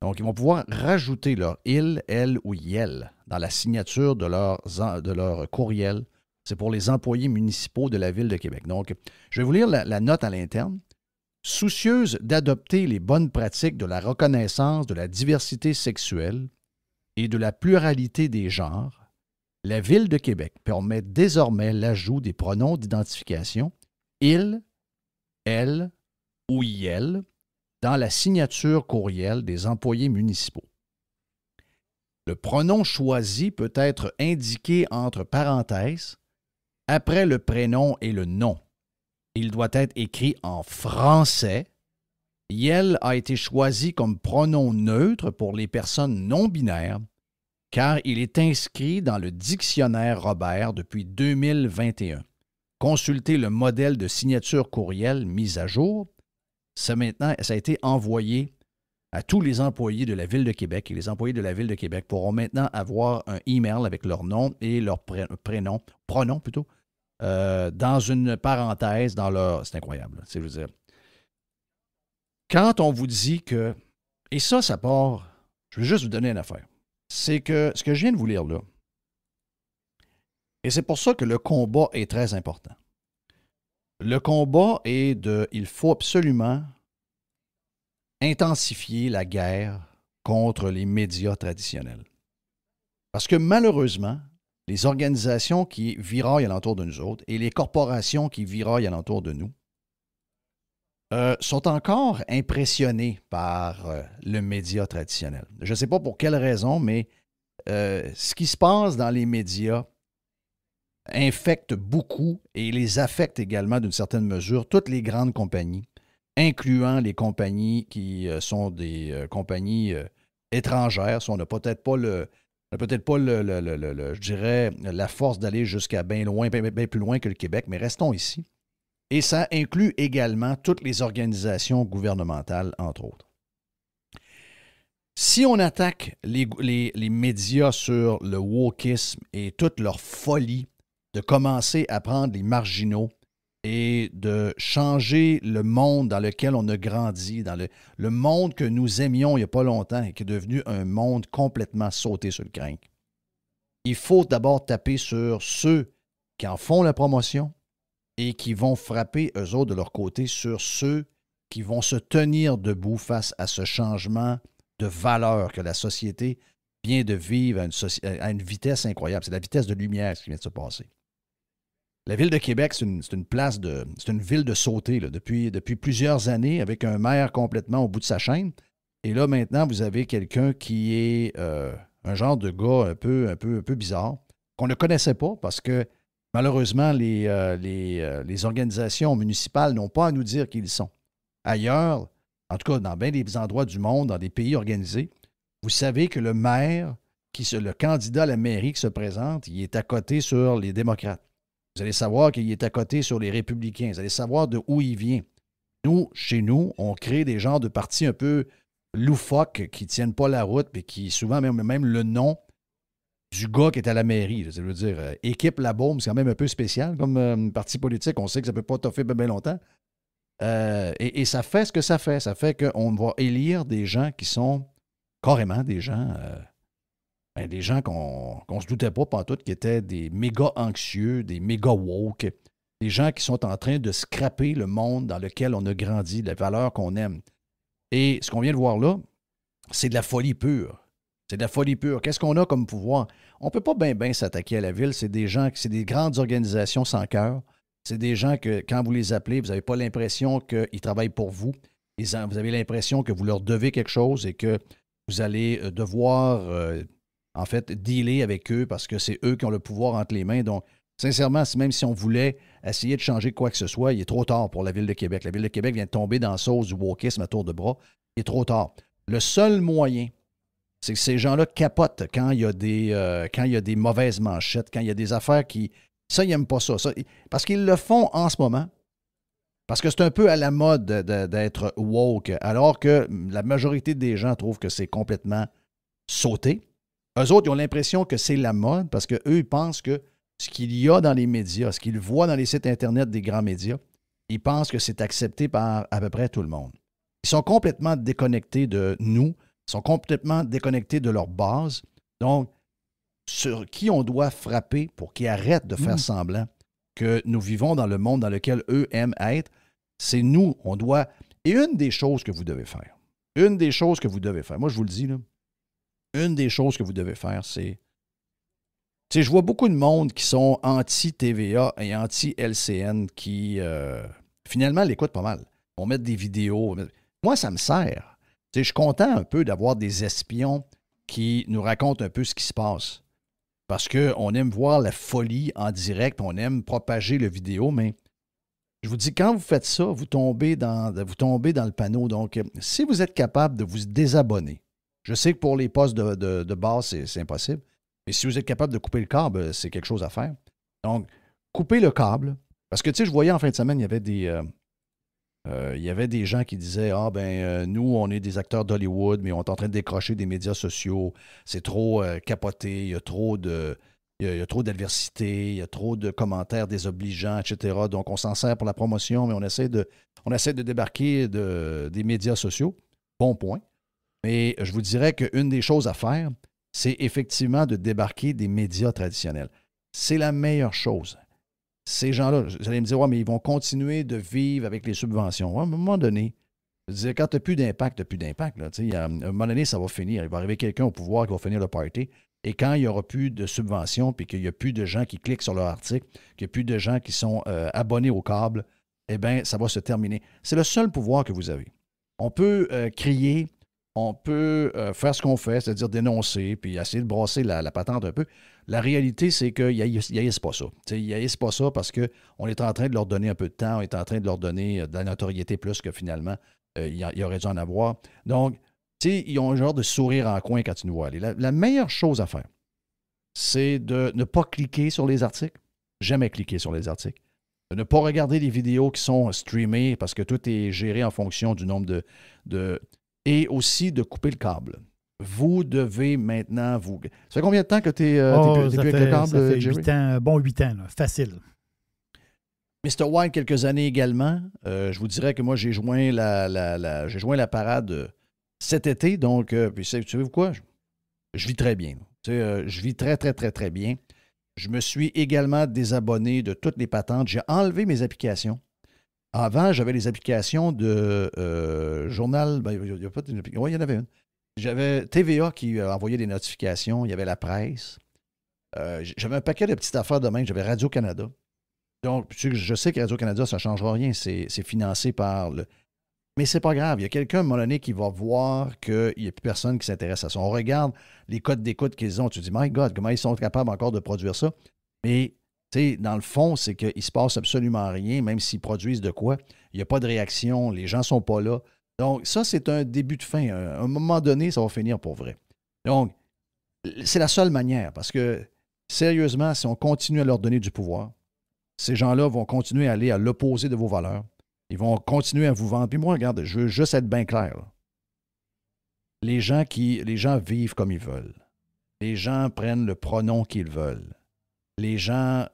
Donc, ils vont pouvoir rajouter leur il, elle ou yel dans la signature de leur courriel. C'est pour les employés municipaux de la Ville de Québec. Donc, je vais vous lire la note à l'interne. Soucieuse d'adopter les bonnes pratiques de la reconnaissance de la diversité sexuelle et de la pluralité des genres, la Ville de Québec permet désormais l'ajout des pronoms d'identification il, elle ou yel dans la signature courriel des employés municipaux. Le pronom choisi peut être indiqué entre parenthèses après le prénom et le nom. Il doit être écrit en français. Yel a été choisi comme pronom neutre pour les personnes non binaires car il est inscrit dans le dictionnaire Robert depuis 2021. Consultez le modèle de signature courriel mis à jour. Ça a été envoyé à tous les employés de la Ville de Québec et les employés de la Ville de Québec pourront maintenant avoir un email avec leur nom et leur pronom plutôt, dans une parenthèse dans leur... C'est incroyable, je veux dire. Quand on vous dit que... Et ça part... Je veux juste vous donner une affaire. C'est que ce que je viens de vous lire là, et c'est pour ça que le combat est très important. Le combat est de... Il faut absolument intensifier la guerre contre les médias traditionnels. Parce que malheureusement, les organisations qui viraillent alentour de nous autres et les corporations qui viraillent alentour de nous sont encore impressionnés par le média traditionnel. Je ne sais pas pour quelle raison, mais ce qui se passe dans les médias infecte beaucoup et les affecte également d'une certaine mesure toutes les grandes compagnies, incluant les compagnies qui sont des compagnies étrangères. On n'a peut-être pas peut-être pas, je dirais, la force d'aller jusqu'à bien loin, bien plus loin que le Québec, mais restons ici. Et ça inclut également toutes les organisations gouvernementales, entre autres. Si on attaque les médias sur le wokisme et toute leur folie de commencer à prendre les marginaux et de changer le monde dans lequel on a grandi, dans le monde que nous aimions il n'y a pas longtemps et qui est devenu un monde complètement sauté sur le crinque, il faut d'abord taper sur ceux qui en font la promotion et qui vont frapper, eux autres, de leur côté, sur ceux qui vont se tenir debout face à ce changement de valeur que la société vient de vivre à une vitesse incroyable. C'est la vitesse de lumière qui vient de se passer. La ville de Québec, c'est une ville de sauté là, depuis plusieurs années, avec un maire complètement au bout de sa chaîne. Et là, maintenant, vous avez quelqu'un qui est un genre de gars un peu bizarre, qu'on ne connaissait pas parce que malheureusement, les organisations municipales n'ont pas à nous dire qui ils sont. Ailleurs, en tout cas dans bien des endroits du monde, dans des pays organisés, vous savez que le maire, le candidat à la mairie qui se présente, il est à côté sur les démocrates. Vous allez savoir qu'il est à côté sur les républicains. Vous allez savoir de où il vient. Nous, chez nous, on crée des genres de partis un peu loufoques qui ne tiennent pas la route et qui, souvent, même le nom du gars qui est à la mairie. Ça veut dire, équipe La Baume, c'est quand même un peu spécial comme parti politique. On sait que ça ne peut pas toffer bien longtemps. Et ça fait ce que ça fait. Ça fait qu'on va élire des gens qui sont carrément des gens qu'on ne se doutait pas pantoute, qui étaient des méga anxieux, des méga woke, des gens qui sont en train de scraper le monde dans lequel on a grandi, les valeurs qu'on aime. Et ce qu'on vient de voir là, c'est de la folie pure. C'est de la folie pure. Qu'est-ce qu'on a comme pouvoir? On ne peut pas bien s'attaquer à la ville. C'est des gens, c'est des grandes organisations sans cœur. C'est des gens que, quand vous les appelez, vous n'avez pas l'impression qu'ils travaillent pour vous. Vous avez l'impression que vous leur devez quelque chose et que vous allez devoir, en fait, dealer avec eux parce que c'est eux qui ont le pouvoir entre les mains. Donc, sincèrement, même si on voulait essayer de changer quoi que ce soit, il est trop tard pour la Ville de Québec. La Ville de Québec vient de tomber dans la sauce du wokisme à tour de bras. Il est trop tard. Le seul moyen, c'est que ces gens-là capotent quand il y a des mauvaises manchettes, quand il y a des affaires qui... Ça, ils n'aiment pas ça. Parce qu'ils le font en ce moment. Parce que c'est un peu à la mode d'être woke, alors que la majorité des gens trouvent que c'est complètement sauté. Eux autres, ils ont l'impression que c'est la mode parce qu'eux, ils pensent que ce qu'il y a dans les médias, ce qu'ils voient dans les sites Internet des grands médias, ils pensent que c'est accepté par à peu près tout le monde. Ils sont complètement déconnectés de nous, ils sont complètement déconnectés de leur base. Donc, sur qui on doit frapper pour qu'ils arrêtent de faire semblant que nous vivons dans le monde dans lequel eux aiment être, c'est nous, on doit... Et une des choses que vous devez faire, moi je vous le dis, là, une des choses que vous devez faire, c'est... Tu sais, je vois beaucoup de monde qui sont anti-TVA et anti-LCN qui, finalement, l'écoutent pas mal. On met des vidéos. Moi, ça me sert. Tu sais, je suis content un peu d'avoir des espions qui nous racontent un peu ce qui se passe. Parce qu'on aime voir la folie en direct, on aime propager le vidéo, mais je vous dis, quand vous faites ça, vous tombez dans le panneau. Donc, si vous êtes capable de vous désabonner, je sais que pour les postes de base, c'est impossible, mais si vous êtes capable de couper le câble, c'est quelque chose à faire. Donc, coupez le câble, parce que, tu sais, je voyais en fin de semaine, il y avait des gens qui disaient « Ah, nous, on est des acteurs d'Hollywood, mais on est en train de décrocher des médias sociaux. C'est trop capoté, il y a trop d'adversité, il y a trop de commentaires désobligeants, etc. Donc, on s'en sert pour la promotion, mais on essaie de débarquer des médias sociaux. » Bon point. Mais je vous dirais qu'une des choses à faire, c'est effectivement de débarquer des médias traditionnels. C'est la meilleure chose. Ces gens-là, vous allez me dire, ouais, mais ils vont continuer de vivre avec les subventions. Ouais, à un moment donné, je disais, quand tu n'as plus d'impact, tu n'as plus d'impact. Là, à un moment donné, ça va finir. Il va arriver quelqu'un au pouvoir qui va finir le party. Et quand il n'y aura plus de subventions, puis qu'il n'y a plus de gens qui cliquent sur leur article, qu'il n'y a plus de gens qui sont abonnés au câble, eh bien, ça va se terminer. C'est le seul pouvoir que vous avez. On peut crier, on peut faire ce qu'on fait, c'est-à-dire dénoncer, puis essayer de brasser la patente un peu. La réalité, c'est qu'ils n'haïssent pas ça. Ils n'haïssent pas ça parce qu'on est en train de leur donner un peu de temps, on est en train de leur donner de la notoriété plus que finalement, il aurait dû en avoir. Donc, ils ont un genre de sourire en coin quand ils nous voient aller. La meilleure chose à faire, c'est de ne pas cliquer sur les articles. Jamais cliquer sur les articles. De ne pas regarder les vidéos qui sont streamées parce que tout est géré en fonction du nombre de... Et aussi de couper le câble. Vous devez maintenant... Ça fait combien de temps que tu es plus avec le câble, ça fait Jerry? 8 ans, bon 8 ans, là, facile. Mr. White, quelques années également. Je vous dirais que moi, j'ai joint la parade cet été. Donc, puis savez-vous quoi? Je vis très bien. Je vis très, très, très, très bien. Je me suis également désabonné de toutes les patentes. J'ai enlevé mes applications. Avant, j'avais les applications de journal. Ben, il y a pas oui, il y en avait une. J'avais TVA qui envoyait des notifications. Il y avait la presse. J'avais un paquet de petites affaires de même. J'avais Radio-Canada. Donc, je sais que Radio-Canada, ça ne changera rien. C'est financé par le... Mais c'est pas grave. Il y a quelqu'un, à un moment donné, qui va voir qu'il n'y a plus personne qui s'intéresse à ça. On regarde les codes d'écoute qu'ils ont. Tu te dis, my God, comment ils sont capables encore de produire ça? Mais, tu sais, dans le fond, c'est qu'il ne se passe absolument rien, même s'ils produisent de quoi. Il n'y a pas de réaction. Les gens ne sont pas là. Donc, ça, c'est un début de fin. À un moment donné, ça va finir pour vrai. Donc, c'est la seule manière. Parce que, sérieusement, si on continue à leur donner du pouvoir, ces gens-là vont continuer à aller à l'opposé de vos valeurs. Ils vont continuer à vous vendre. Puis moi, regarde, je veux juste être bien clair. Là. Les gens vivent comme ils veulent. Les gens prennent le pronom qu'ils veulent. Les gens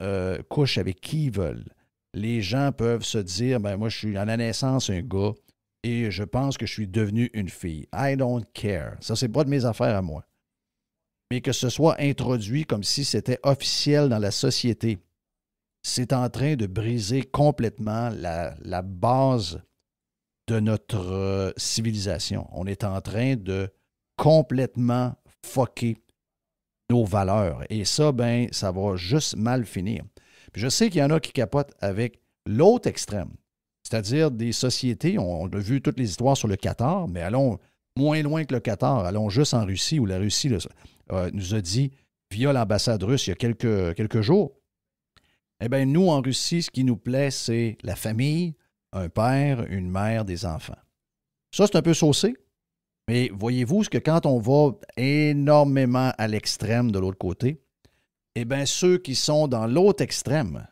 couchent avec qui ils veulent. Les gens peuvent se dire, ben moi, je suis à la naissance un gars et je pense que je suis devenu une fille. I don't care. Ça, c'est pas de mes affaires à moi. Mais que ce soit introduit comme si c'était officiel dans la société, c'est en train de briser complètement la base de notre civilisation. On est en train de complètement fucker nos valeurs. Et ça, ben, ça va juste mal finir. Puis je sais qu'il y en a qui capotent avec l'autre extrême, c'est-à-dire des sociétés, on a vu toutes les histoires sur le Qatar, mais allons moins loin que le Qatar, allons juste en Russie, où la Russie nous a dit, via l'ambassade russe il y a quelques jours, eh bien, nous, en Russie, ce qui nous plaît, c'est la famille, un père, une mère, des enfants. Ça, c'est un peu saucé, mais voyez-vous que quand on va énormément à l'extrême de l'autre côté, eh bien, ceux qui sont dans l'autre extrême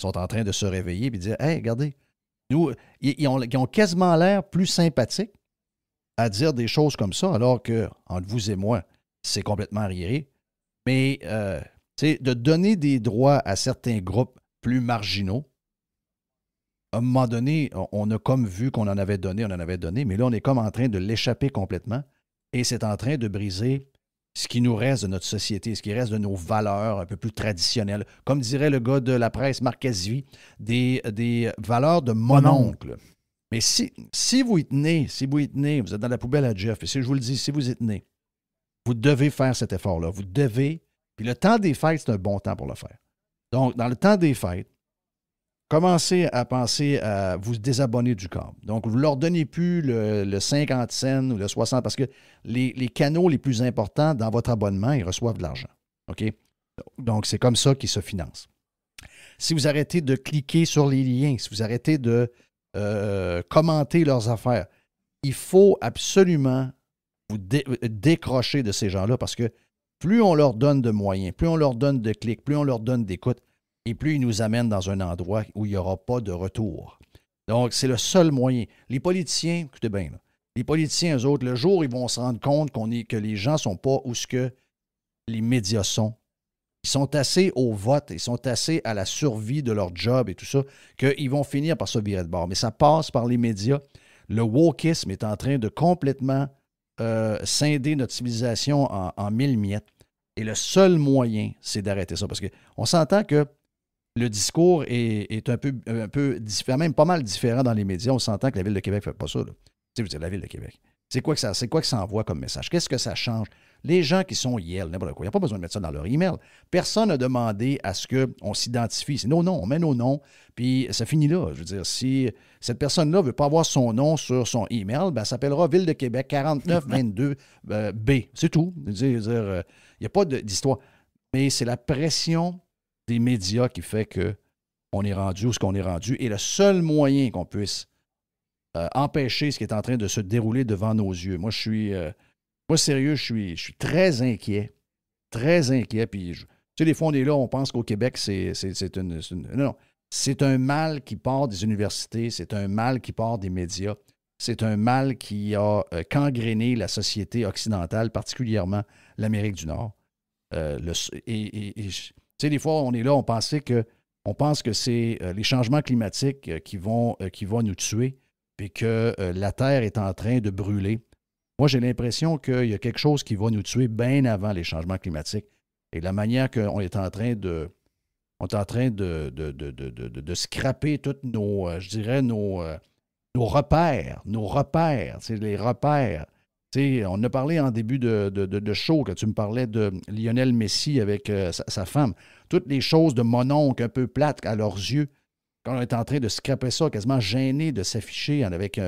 sont en train de se réveiller et de dire, « Hey, regardez, nous, ils ont quasiment l'air plus sympathiques à dire des choses comme ça, alors que, entre vous et moi, c'est complètement arriéré. Mais... de donner des droits à certains groupes plus marginaux. À un moment donné, on a comme vu qu'on en avait donné, mais là, on est comme en train de l'échapper complètement et c'est en train de briser ce qui nous reste de notre société, ce qui reste de nos valeurs un peu plus traditionnelles. Comme dirait le gars de la presse, Marc Casvi, des valeurs de mon oncle. Mais si vous y tenez, vous êtes dans la poubelle à Jeff, et si je vous le dis, si vous y tenez, vous devez faire cet effort-là. Vous devez. Puis le temps des fêtes, c'est un bon temps pour le faire. Donc, dans le temps des fêtes, commencez à penser à vous désabonner du câble. Donc, vous ne leur donnez plus le 50 cents ou le 60 parce que les canaux les plus importants dans votre abonnement, ils reçoivent de l'argent. OK? Donc, c'est comme ça qu'ils se financent. Si vous arrêtez de cliquer sur les liens, si vous arrêtez de commenter leurs affaires, il faut absolument vous décrocher de ces gens-là parce que plus on leur donne de moyens, plus on leur donne de clics, plus on leur donne d'écoute, et plus ils nous amènent dans un endroit où il n'y aura pas de retour. Donc, c'est le seul moyen. Les politiciens, écoutez bien, là, les politiciens, eux autres, le jour où ils vont se rendre compte que les gens ne sont pas où ce que les médias sont. Ils sont assez au vote, ils sont assez à la survie de leur job et tout ça, qu'ils vont finir par se virer de bord. Mais ça passe par les médias. Le wokisme est en train de complètement scinder notre civilisation en mille miettes. Et le seul moyen, c'est d'arrêter ça. Parce qu'on s'entend que le discours est un peu différent, même pas mal différent dans les médias. On s'entend que la Ville de Québec ne fait pas ça. Tu sais, la Ville de Québec. C'est quoi que ça envoie comme message? Qu'est-ce que ça change? Les gens qui sont Yale, n'importe quoi, il n'y a pas besoin de mettre ça dans leur email. Personne n'a demandé à ce qu'on s'identifie. C'est nos noms, on met nos noms, puis ça finit là. Je veux dire, si cette personne-là ne veut pas avoir son nom sur son email, ben, elle s'appellera Ville de Québec 4922 B. C'est tout. Je veux dire, il n'y a pas d'histoire. Mais c'est la pression des médias qui fait qu'on est rendu où ce qu'on est rendu. Et le seul moyen qu'on puisse empêcher ce qui est en train de se dérouler devant nos yeux. Moi, sérieux, je suis très inquiet. Très inquiet. Puis Tu sais, des fois, on est là, on pense qu'au Québec, c'est une... Non, non. C'est un mal qui part des universités, c'est un mal qui part des médias, c'est un mal qui a gangréné la société occidentale, particulièrement l'Amérique du Nord. Tu sais, des fois, on est là, on pense que c'est les changements climatiques qui vont nous tuer, puis que la Terre est en train de brûler. Moi, j'ai l'impression qu'il y a quelque chose qui va nous tuer bien avant les changements climatiques. Et la manière qu'on est en train de... On est en train de scraper tous nos, je dirais, nos repères. Nos repères, les repères. T'sais, on a parlé en début de show, que tu me parlais de Lionel Messi avec sa femme. Toutes les choses de mononcle un peu plates à leurs yeux. Quand on est en train de scraper ça, quasiment gêné de s'afficher avec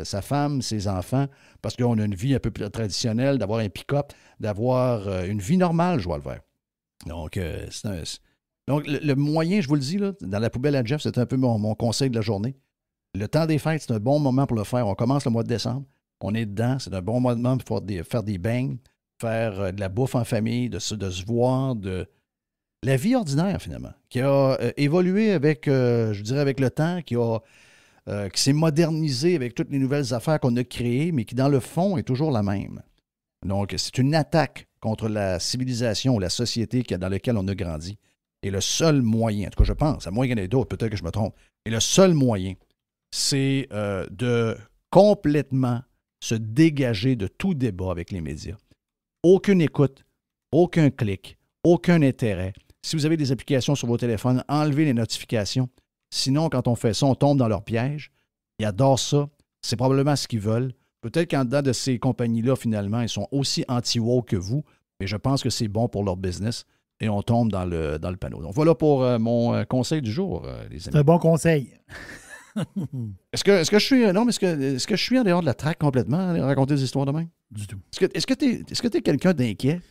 sa femme, ses enfants, parce qu'on a une vie un peu plus traditionnelle, d'avoir un pick-up, d'avoir une vie normale, je vois le vert. Donc, Donc, le moyen, je vous le dis, là, dans la poubelle à Jeff, c'est un peu mon conseil de la journée. Le temps des fêtes, c'est un bon moment pour le faire. On commence le mois de décembre. On est dedans. C'est un bon moment pour faire des beignes, faire de la bouffe en famille, de se voir, de la vie ordinaire, finalement, qui a évolué avec, je dirais, avec le temps, qui s'est modernisé avec toutes les nouvelles affaires qu'on a créées, mais qui, dans le fond, est toujours la même. Donc, c'est une attaque contre la civilisation ou la société dans laquelle on a grandi. Et le seul moyen, en tout cas je pense, à moins qu'il y en ait d'autres, peut-être que je me trompe, et le seul moyen, c'est de complètement se dégager de tout débat avec les médias. Aucune écoute, aucun clic, aucun intérêt. Si vous avez des applications sur vos téléphones, enlevez les notifications. Sinon, quand on fait ça, on tombe dans leur piège. Ils adorent ça. C'est probablement ce qu'ils veulent. Peut-être qu'en dedans de ces compagnies-là, finalement, ils sont aussi anti-woke que vous, mais je pense que c'est bon pour leur business. Et on tombe dans le panneau. Donc, voilà pour mon conseil du jour, les amis. C'est un bon conseil. Est-ce que je suis. Non, mais est-ce que je suis en dehors de la traque complètement à raconter des histoires de même? Du tout. Est-ce que t'es quelqu'un d'inquiet?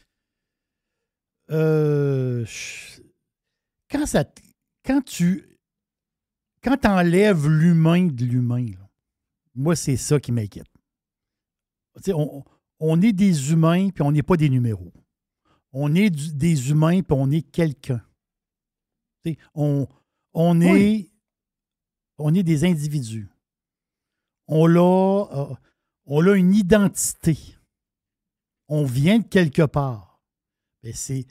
Quand t'enlèves l'humain de l'humain, là, moi, c'est ça qui m'inquiète. On est des humains, puis on n'est pas des numéros. On est des humains, puis on est quelqu'un. On est des individus. On a une identité. On vient de quelque part. Et c'est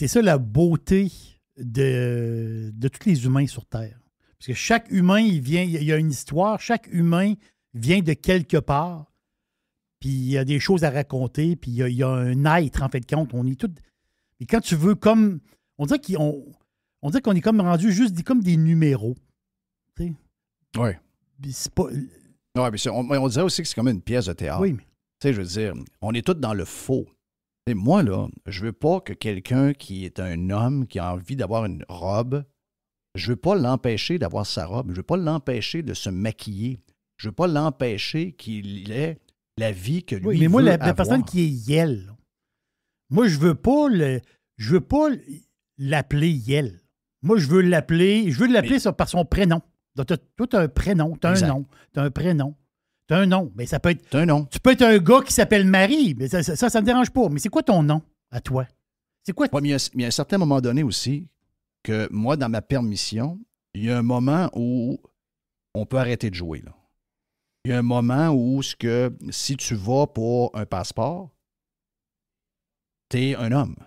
ça la beauté de tous les humains sur Terre. Parce que chaque humain, il y a une histoire. Chaque humain vient de quelque part. Puis il y a des choses à raconter, puis il y a un être, en fait, de compte. On est tous... Et quand tu veux, comme... On dirait qu'on est comme rendu juste comme des numéros. Tu sais? Oui. C'est pas... Ouais, mais on dirait aussi que c'est comme une pièce de théâtre. Oui. Tu sais, je veux dire, on est tous dans le faux. T'sais, moi, là, je veux pas que quelqu'un qui est un homme, qui a envie d'avoir une robe, je veux pas l'empêcher d'avoir sa robe. Je veux pas l'empêcher de se maquiller. Je veux pas l'empêcher qu'il ait la vie que lui oui, mais moi, veut la avoir. personne qui est Yel, là, moi, je veux pas l'appeler Yel. Moi, je veux l'appeler par son prénom. Donc, toi, tu as un prénom, tu as un nom, tu as un prénom, tu as un nom. Mais ça peut être. T'as un nom. Tu peux être un gars qui s'appelle Marie, mais ça me dérange pas. Mais c'est quoi ton nom à toi? C'est quoi? Ouais, mais il y a un certain moment donné aussi que moi, dans ma permission, il y a un moment où on peut arrêter de jouer, là. Il y a un moment où si tu vas pour un passeport, t'es un homme.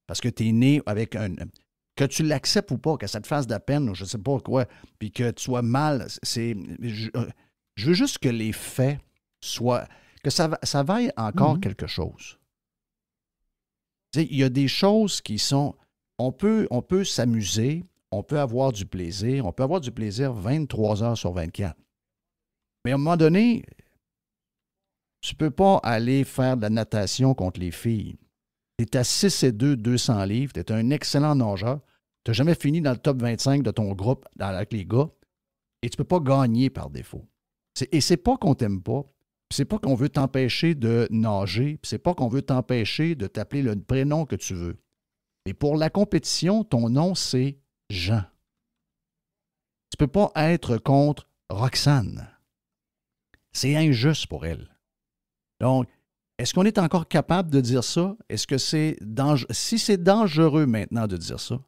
Parce que t'es né avec un... Que tu l'acceptes ou pas, que ça te fasse de la peine ou je ne sais pas quoi, puis que tu sois mal, je veux juste que les faits soient... Que ça vaille encore quelque chose. Tu sais, il y a des choses qui sont... On peut s'amuser, on peut avoir du plaisir 23 heures sur 24. Mais à un moment donné, tu ne peux pas aller faire de la natation contre les filles. Tu es à 6'2", 200 livres, tu es un excellent nageur, tu n'as jamais fini dans le top 25 de ton groupe avec les gars, et tu ne peux pas gagner par défaut. Et c'est pas qu'on t'aime pas, c'est pas qu'on veut t'empêcher de nager, c'est pas qu'on veut t'empêcher de t'appeler le prénom que tu veux. Mais pour la compétition, ton nom, c'est Jean. Tu ne peux pas être contre Roxane. C'est injuste pour elle. Donc, Est-ce qu'on est encore capable de dire ça? Est-ce que c'est dangereux? Si c'est dangereux maintenant de dire ça,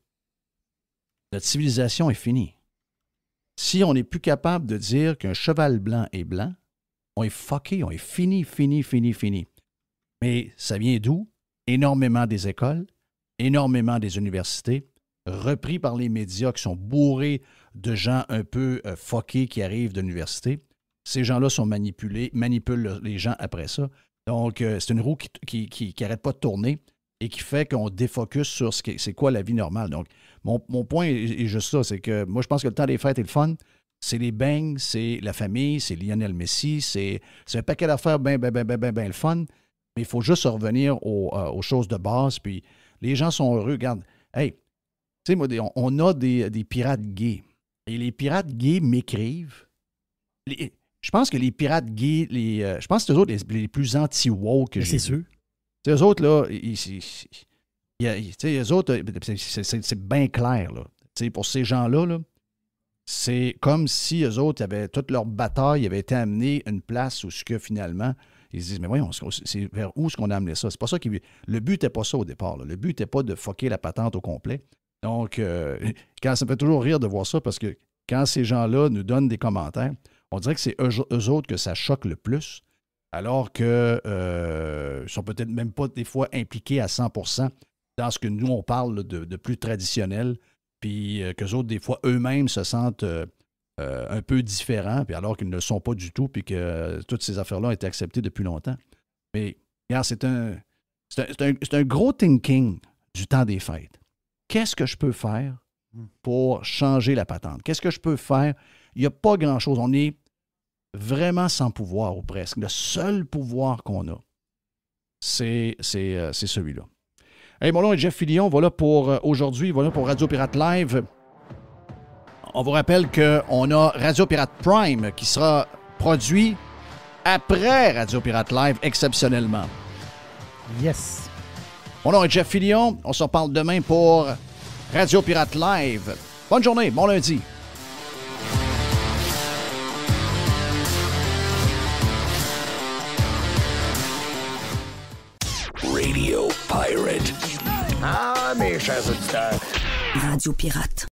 notre civilisation est finie. Si on n'est plus capable de dire qu'un cheval blanc est blanc, on est fucké, on est fini. Mais ça vient d'où? Énormément des écoles, énormément des universités, repris par les médias qui sont bourrés de gens un peu fuckés qui arrivent de l'université. Ces gens-là sont manipulent les gens après ça. Donc, c'est une roue qui n'arrête pas de tourner et qui fait qu'on défocus sur c'est quoi la vie normale. Donc, mon point est juste ça, c'est que moi, je pense que le temps des fêtes est le fun. C'est les bangs, c'est la famille, c'est Lionel Messi, c'est un paquet d'affaires bien le fun. Mais il faut juste revenir aux choses de base. Puis, les gens sont heureux. Regarde, hey, tu sais, moi, on a des pirates gays. Et les pirates gays m'écrivent. Je pense que les pirates gays, je pense que c'est eux autres les plus anti-woke que j'ai. C'est sûr. Eux autres, là, eux autres, c'est bien clair, là. Pour ces gens-là, là, c'est comme si eux autres avaient toute leur bataille, avaient été amenés à une place où ce que finalement, ils se disent, mais voyons, c'est vers où est-ce qu'on a amené ça? C'est pas ça qui. Le but n'était pas ça au départ. Là. Le but n'était pas de fucker la patente au complet. Donc, ça me fait toujours rire de voir ça parce que quand ces gens-là nous donnent des commentaires, on dirait que c'est eux autres que ça choque le plus, alors qu'ils ne sont peut-être même pas des fois impliqués à 100% dans ce que nous, on parle de plus traditionnel, puis qu'eux autres, des fois, eux-mêmes se sentent un peu différents, puis alors qu'ils ne le sont pas du tout, puis que toutes ces affaires-là ont été acceptées depuis longtemps. Mais, regarde, c'est un gros thinking du temps des fêtes. Qu'est-ce que je peux faire pour changer la patente? Qu'est-ce que je peux faire? Il n'y a pas grand-chose. On est vraiment sans pouvoir, ou presque. Le seul pouvoir qu'on a, c'est celui-là. Hey, mon nom est Jeff Fillion. Voilà pour aujourd'hui. Voilà pour Radio Pirate Live. On vous rappelle qu'on a Radio Pirate Prime qui sera produit après Radio Pirate Live, exceptionnellement. Yes. Mon nom est Jeff Fillion. On se reparle demain pour Radio Pirate Live. Bonne journée, bon lundi. Radio Pirate. Ah, mes chers auditeurs. Radio Pirate.